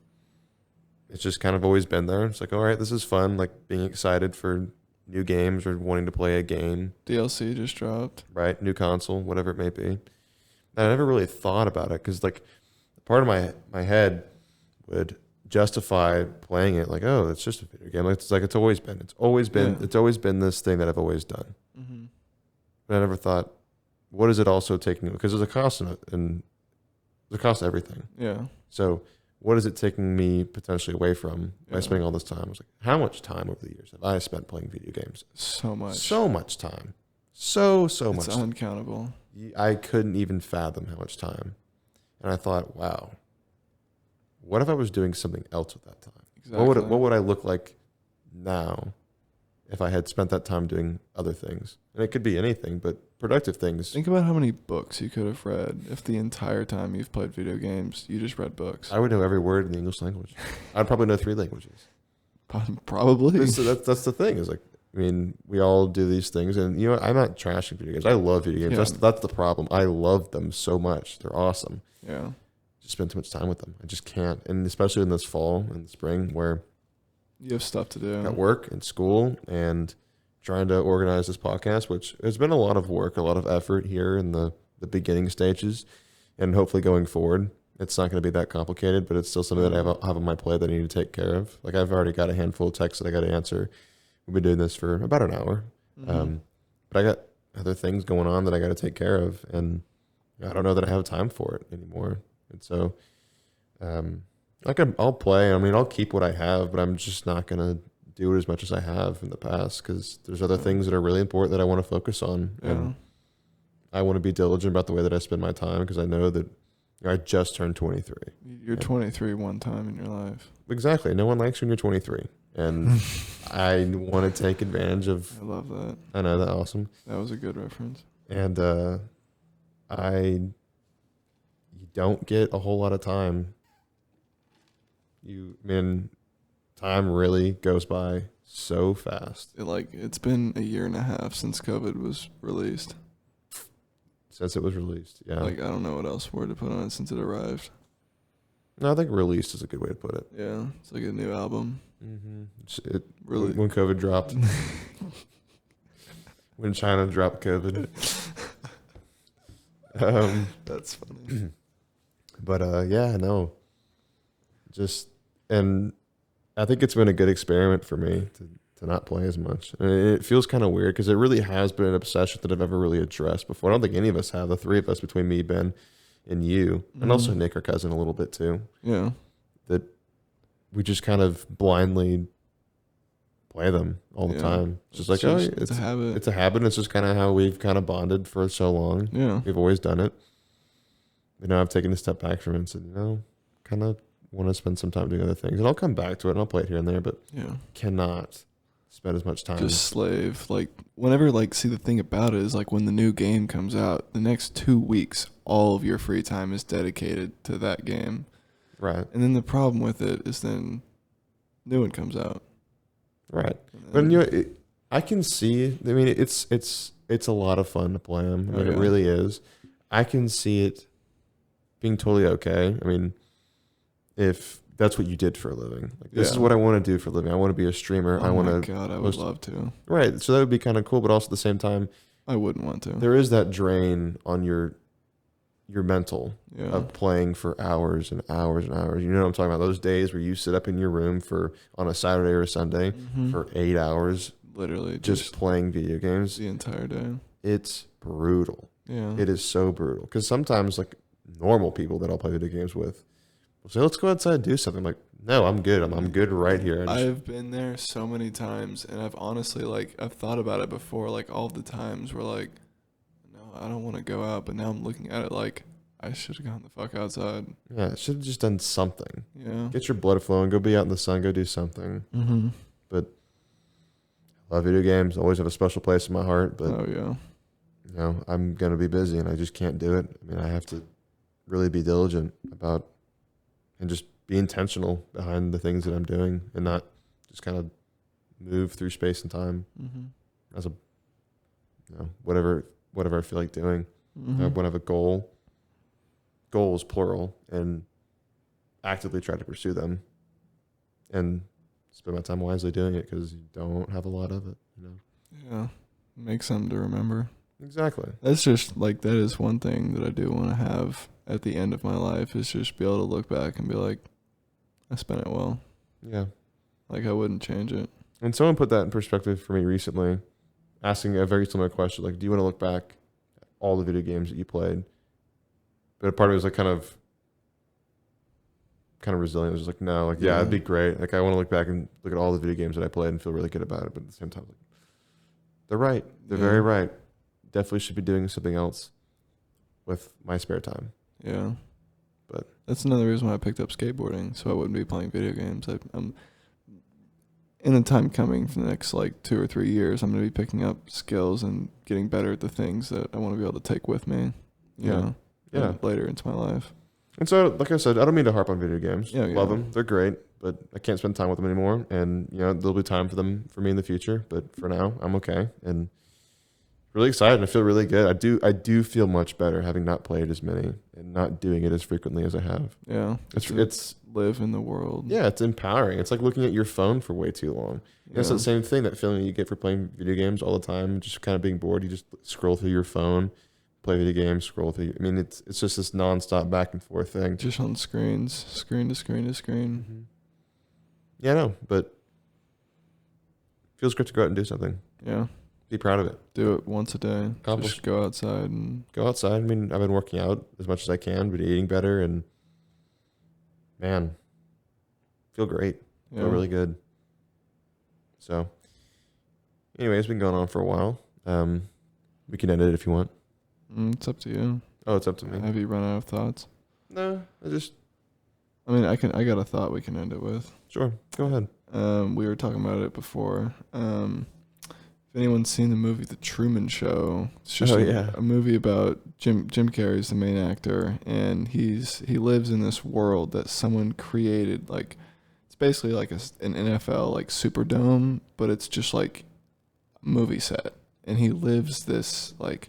it's just kind of always been there. It's like, all right, this is fun. Like being excited for new games or wanting to play a game. DLC just dropped. Right? New console, whatever it may be. And I never really thought about it because like part of my head would justify playing it like, oh, it's just a video game. Like it's always been this thing that I've always done. Mm-hmm. But I never thought, what is it also taking? Because there's a cost in it, and there's a cost to everything. Yeah. So what is it taking me potentially away from by spending all this time? I was like, how much time over the years have I spent playing video games? So much. So much time. So it's much. It's uncountable. I couldn't even fathom how much time. And I thought, wow, what if I was doing something else with that time? Exactly. What would I look like now if I had spent that time doing other things? And it could be anything, but productive things. Think about how many books you could have read if the entire time you've played video games, you just read books. I would know every word in the English language. I'd probably know 3 languages. Probably. So that's the thing is like, we all do these things, and I'm not trashing video games. I love video games. Yeah. That's the problem. I love them so much. They're awesome. Yeah. Just spend too much time with them. I just can't. And especially in this fall and the spring where You have stuff to do. at work and school and trying to organize this podcast, which has been a lot of work, a lot of effort here in the beginning stages, and hopefully going forward, it's not going to be that complicated, but it's still something that I have on my plate that I need to take care of. Like I've already got a handful of texts that I got to answer. We've been doing this for about an hour, Mm-hmm. but I got other things going on that I got to take care of, and I don't know that I have time for it anymore. And so, I'll play. I'll keep what I have, but I'm just not going to do it as much as I have in the past because there's other things that are really important that I want to focus on. Yeah. And I want to be diligent about the way that I spend my time because I know that I just turned 23. You're 23 one time in your life. Exactly. No one likes when you're 23. And I want to take advantage of. I love that. I know, that's awesome. That was a good reference. And you don't get a whole lot of time. Time really goes by so fast. It's been a year and a half since COVID was released. Since it was released, yeah. I don't know what else word to put on it since it arrived. No, I think released is a good way to put it. Yeah, it's like a new album. Mm-hmm. Really? When COVID dropped. When China dropped COVID. That's funny. But and I think it's been a good experiment for me to not play as much. And it feels kind of weird because it really has been an obsession that I've ever really addressed before. I don't think any of us have. The 3 of us, between me, Ben, and you, and also Nick, our cousin, a little bit too. Yeah. That we just kind of blindly play them all the time. It's just like, it's a habit. It's a habit. It's just kind of how we've kind of bonded for so long. Yeah. We've always done it. But now I've taken a step back from it and said, kind of want to spend some time doing other things. And I'll come back to it and I'll play it here and there, but cannot spend as much time. Just slave. Like, whenever, like, see, the thing about it is, like, when the new game comes out, the next 2 weeks, all of your free time is dedicated to that game. Right. And then the problem with it is then new one comes out. Right. But I can see. I mean, it's a lot of fun to play them. I mean, it really is. I can see it being totally okay. I mean, if that's what you did for a living, like this is what I want to do for a living. I want to be a streamer. Oh my God, I would love to. Right. So that would be kind of cool, but also at the same time, I wouldn't want to. There is that drain on your mental of playing for hours and hours and hours. You know what I'm talking about? Those days where you sit up in your room on a Saturday or a Sunday for 8 hours, literally just playing video games the entire day. It's brutal. Yeah, it is so brutal. Because sometimes, like, normal people that I'll play video games with will say, "Let's go outside and do something." I'm like, no, I'm good. I'm good right here. I've been there so many times, and I've honestly, like, I've thought about it before, like, all the times where, like, I don't want to go out, but now I'm looking at it like I should have gone the fuck outside. Yeah, should have just done something. Yeah. Get your blood flowing. Go be out in the sun. Go do something. Mm-hmm. But I love video games. Always have a special place in my heart. But I'm going to be busy, and I just can't do it. I mean, I have to really be diligent about and just be intentional behind the things that I'm doing and not just kind of move through space and time as a, whatever I feel like doing. I want to have a goals plural, and actively try to pursue them and spend my time wisely doing it, because you don't have a lot of it, Yeah. Make something to remember. Exactly. That's just, like, that is one thing that I do want to have at the end of my life, is just be able to look back and be like, I spent it well. Yeah. Like, I wouldn't change it. And someone put that in perspective for me recently, asking a very similar question, like, do you want to look back at all the video games that you played? But a part of me was like kind of resilient. It was like, no, like, it'd be great. Like, I want to look back and look at all the video games that I played and feel really good about it. But at the same time, like, they're right. They're very right. Definitely should be doing something else with my spare time. Yeah. But that's another reason why I picked up skateboarding, so I wouldn't be playing video games. I'm in the time coming for the next, like, 2 or 3 years, I'm going to be picking up skills and getting better at the things that I want to be able to take with me. You know, later into my life. And so, like I said, I don't mean to harp on video games. Love them. They're great, but I can't spend time with them anymore. And, there'll be time for me in the future. But for now, I'm okay. And really excited. I feel really good. I do feel much better having not played as many and not doing it as frequently as I have. Yeah. It's live in the world. Yeah, it's empowering. It's like looking at your phone for way too long. It's the same thing, that feeling you get for playing video games all the time, just kind of being bored. You just scroll through your phone, play video games, scroll through. I mean, it's just this nonstop back and forth thing. Just on screens, screen to screen to screen. Mm-hmm. Yeah, I know, but feels great to go out and do something. Yeah. Be proud of it. Do it once a day. Just go outside and go outside. I mean, I've been working out as much as I can, but eating better, and man, feel great. Feel really good. So, anyways, it's been going on for a while. We can end it if you want. It's up to you. Oh, it's up to me. Have you run out of thoughts? No, I mean, I got a thought we can end it with. Sure, go ahead. We were talking about it before. If anyone's seen the movie The Truman Show, it's just a movie about Jim Carrey's the main actor, and he lives in this world that someone created. Like, it's basically like an NFL like Superdome, but it's just like a movie set, and he lives this like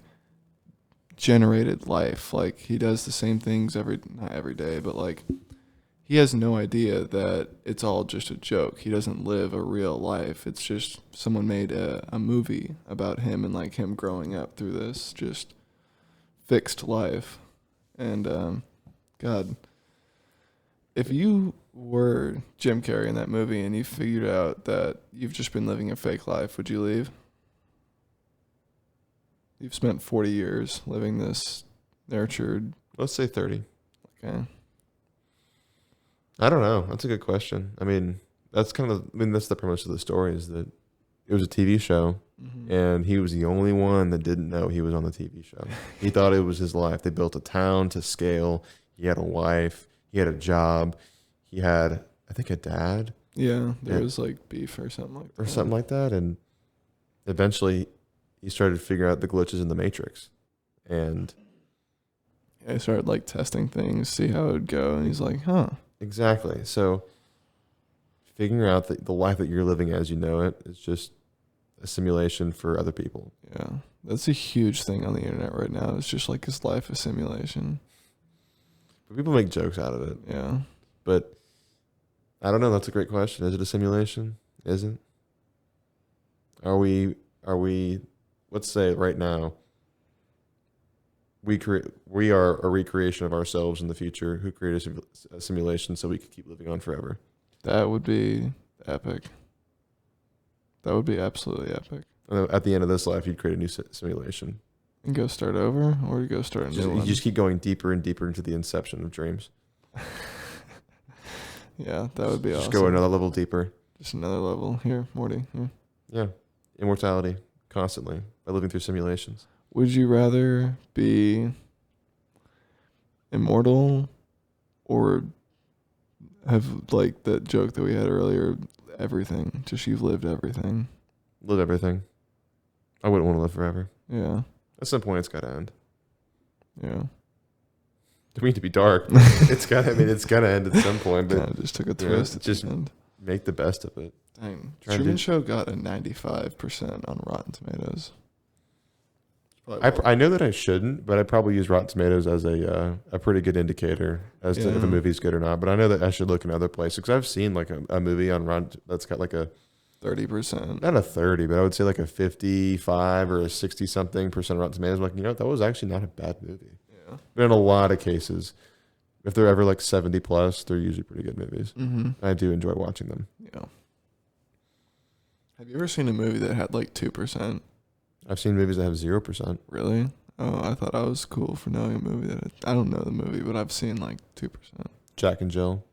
generated life. Like, he does the same things not every day, but like he has no idea that it's all just a joke. He doesn't live a real life. It's just someone made a movie about him and like him growing up through this just fixed life. And God, if you were Jim Carrey in that movie and you figured out that you've just been living a fake life, would you leave? You've spent 40 years living this nurtured, Let's say 30. Okay. I don't know. That's a good question. I mean, that's the premise of the story is that it was a TV show Mm-hmm. and he was the only one that didn't know he was on the TV show. He thought it was his life. They built a town to scale. He had a wife. He had a job. He had, I think, a dad. Yeah, there Yeah. was like beef or something like that. Or something like that. And eventually he started to figure out the glitches in the Matrix. And I started like testing things, see how it would go, and he's like, huh. exactly. So figuring out that the life that you're living as you know it is just a simulation for other people. Yeah. That's a huge thing on the internet right now. It's just like his life a simulation. But people make jokes out of it. Yeah. But I don't know. That's a great question. Is it a simulation? Isn't? Are we, let's say right now, we are a recreation of ourselves in the future who created a simulation so we could keep living on forever. That would be epic. That would be absolutely epic. And at the end of this life, you'd create a new simulation. And go start over, or you go start a new You one? just keep going deeper and deeper into the inception of dreams. Yeah, that would be Just awesome. go another level deeper. Just another level. Here, Morty. Here. Yeah. Immortality constantly by living through simulations. Would you rather be immortal or have like that joke that we had earlier, everything? Just you've lived everything. Live everything. I wouldn't want to live forever. Yeah. At some point, it's got to end. Yeah. I mean, to be dark, it's got to end at some point. But Kind of just took a yeah, twist at just the end. make the best of it. Dang. Try to Truman do- Show got a 95% on Rotten Tomatoes. I know that I shouldn't, but I probably use Rotten Tomatoes as a pretty good indicator as to if Yeah. a movie's good or not. But I know that I should look in other places because I've seen like a movie on Rotten that's got like a 30%. not a 30, but I would say like a 55 or a 60 something percent Rotten Tomatoes. I'm like, you know, that was actually not a bad movie. Yeah. But in a lot of cases, if they're ever like 70 plus, they're usually pretty good movies. Mm-hmm. I do enjoy watching them. Yeah. Have you ever seen a movie that had like 2%? I've seen movies that have 0%. Really? Oh, I thought I was cool for knowing a movie that I don't know the movie, but I've seen like 2%. Jack and Jill,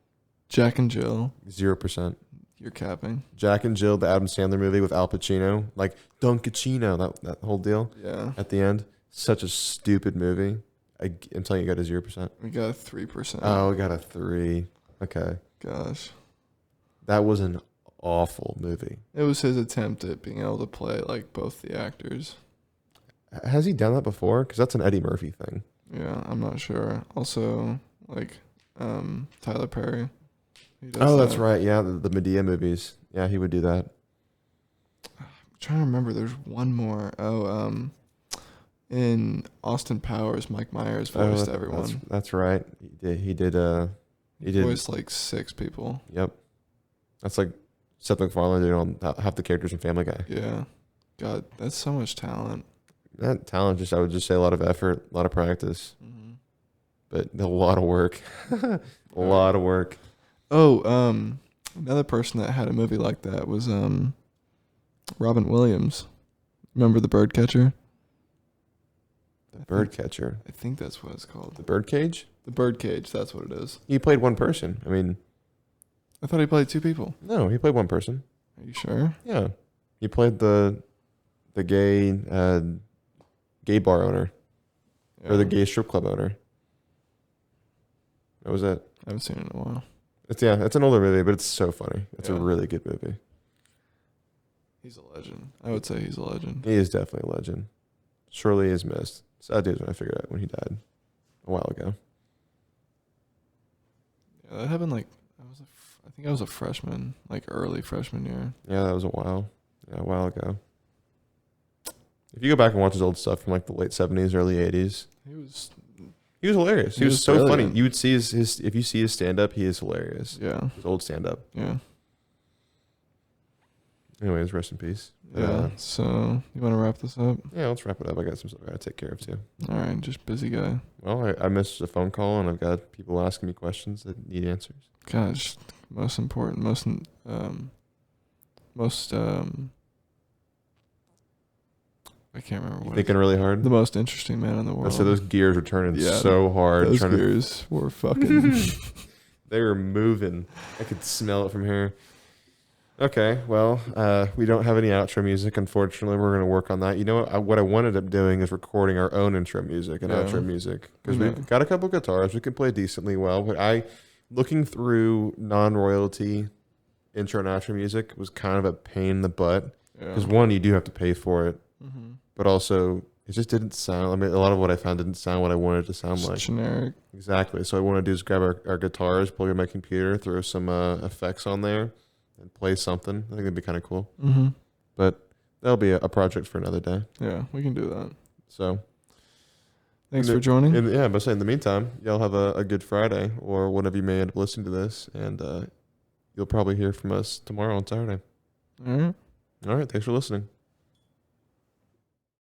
Jack and Jill, 0%. you're capping. Jack and Jill, the Adam Sandler movie with Al Pacino, like Dunkachino, that whole deal Yeah. at the end. Such a stupid movie. I'm telling you, it got a 0%. We got a 3%. Oh, we got a 3. Okay. Gosh. That was an awful movie. It was his attempt at being able to play like both the actors. Has he done that before? Because that's an Eddie Murphy thing. Yeah, I'm not sure. Also, like, Tyler Perry. He does Oh, that's that. right. Yeah, the Medea movies. Yeah, he would do that. I'm trying to remember. There's one more. Oh, in Austin Powers, Mike Myers voiced everyone. That's right. He did. He voiced like 6 people. Yep. That's like Seth MacFarlane doing all half the characters in Family Guy. Yeah. God, that's so much talent. That talent, I would just say a lot of effort, a lot of practice, Mm-hmm. but a lot of work. A lot of work. Oh, another person that had a movie like that was Robin Williams. Remember The Birdcatcher? The Birdcatcher. I think that's what it's called. The Birdcage? The Birdcage, that's what it is. He played one person. I mean, I thought he played 2 people. no, he played one person. Are you sure? Yeah. He played the gay bar owner or the gay strip club owner. That was it. I haven't seen it in a while. It's an older movie, but it's so funny. It's a Yeah. really good movie. He's a legend. I would say he's a legend. He is definitely a legend. Surely is missed. Sad news when I figured out when he died a while ago. Yeah, that happened like I think I was a freshman, like early freshman year. Yeah, that was a while ago. If you go back and watch his old stuff from like the late 70s, early 80s, He was he was hilarious. He He was was so funny. brilliant. You would see his if you see his stand up, he is hilarious. yeah. His old stand up. Yeah. Anyways, rest in peace. Yeah. So you want to wrap this up? Yeah, let's wrap it up. I got some stuff I gotta take care of too. All right, just busy guy. Well, I missed a phone call and I've got people asking me questions that need answers. Gosh, most important, most I can't remember what. Thinking really hard. The most interesting man in the world. So those gears were turning Yeah, so hard. Those gears were fucking. They were moving. I could smell it from here. Okay, well, we don't have any outro music, unfortunately. We're going to work on that. You know what I wanted up doing is recording our own intro music and outro music. Because we've got a couple guitars. We can play decently well. But looking through non-royalty intro and outro music was kind of a pain in the butt. Because one, you do have to pay for it. Mm-hmm. But also, it just didn't sound, I mean, a lot of what I found didn't sound what I wanted it to sound like. Generic. Exactly. So what I want to do is grab our guitars, plug in my computer, throw some effects on there, and play something. I think that'd be kind of cool. Mm-hmm. But that'll be a project for another day. Yeah, we can do that. So thanks for joining. But in the meantime, y'all have a good Friday or whenever you may end up listening to this. And you'll probably hear from us tomorrow on Saturday. All right. All right. Thanks for listening.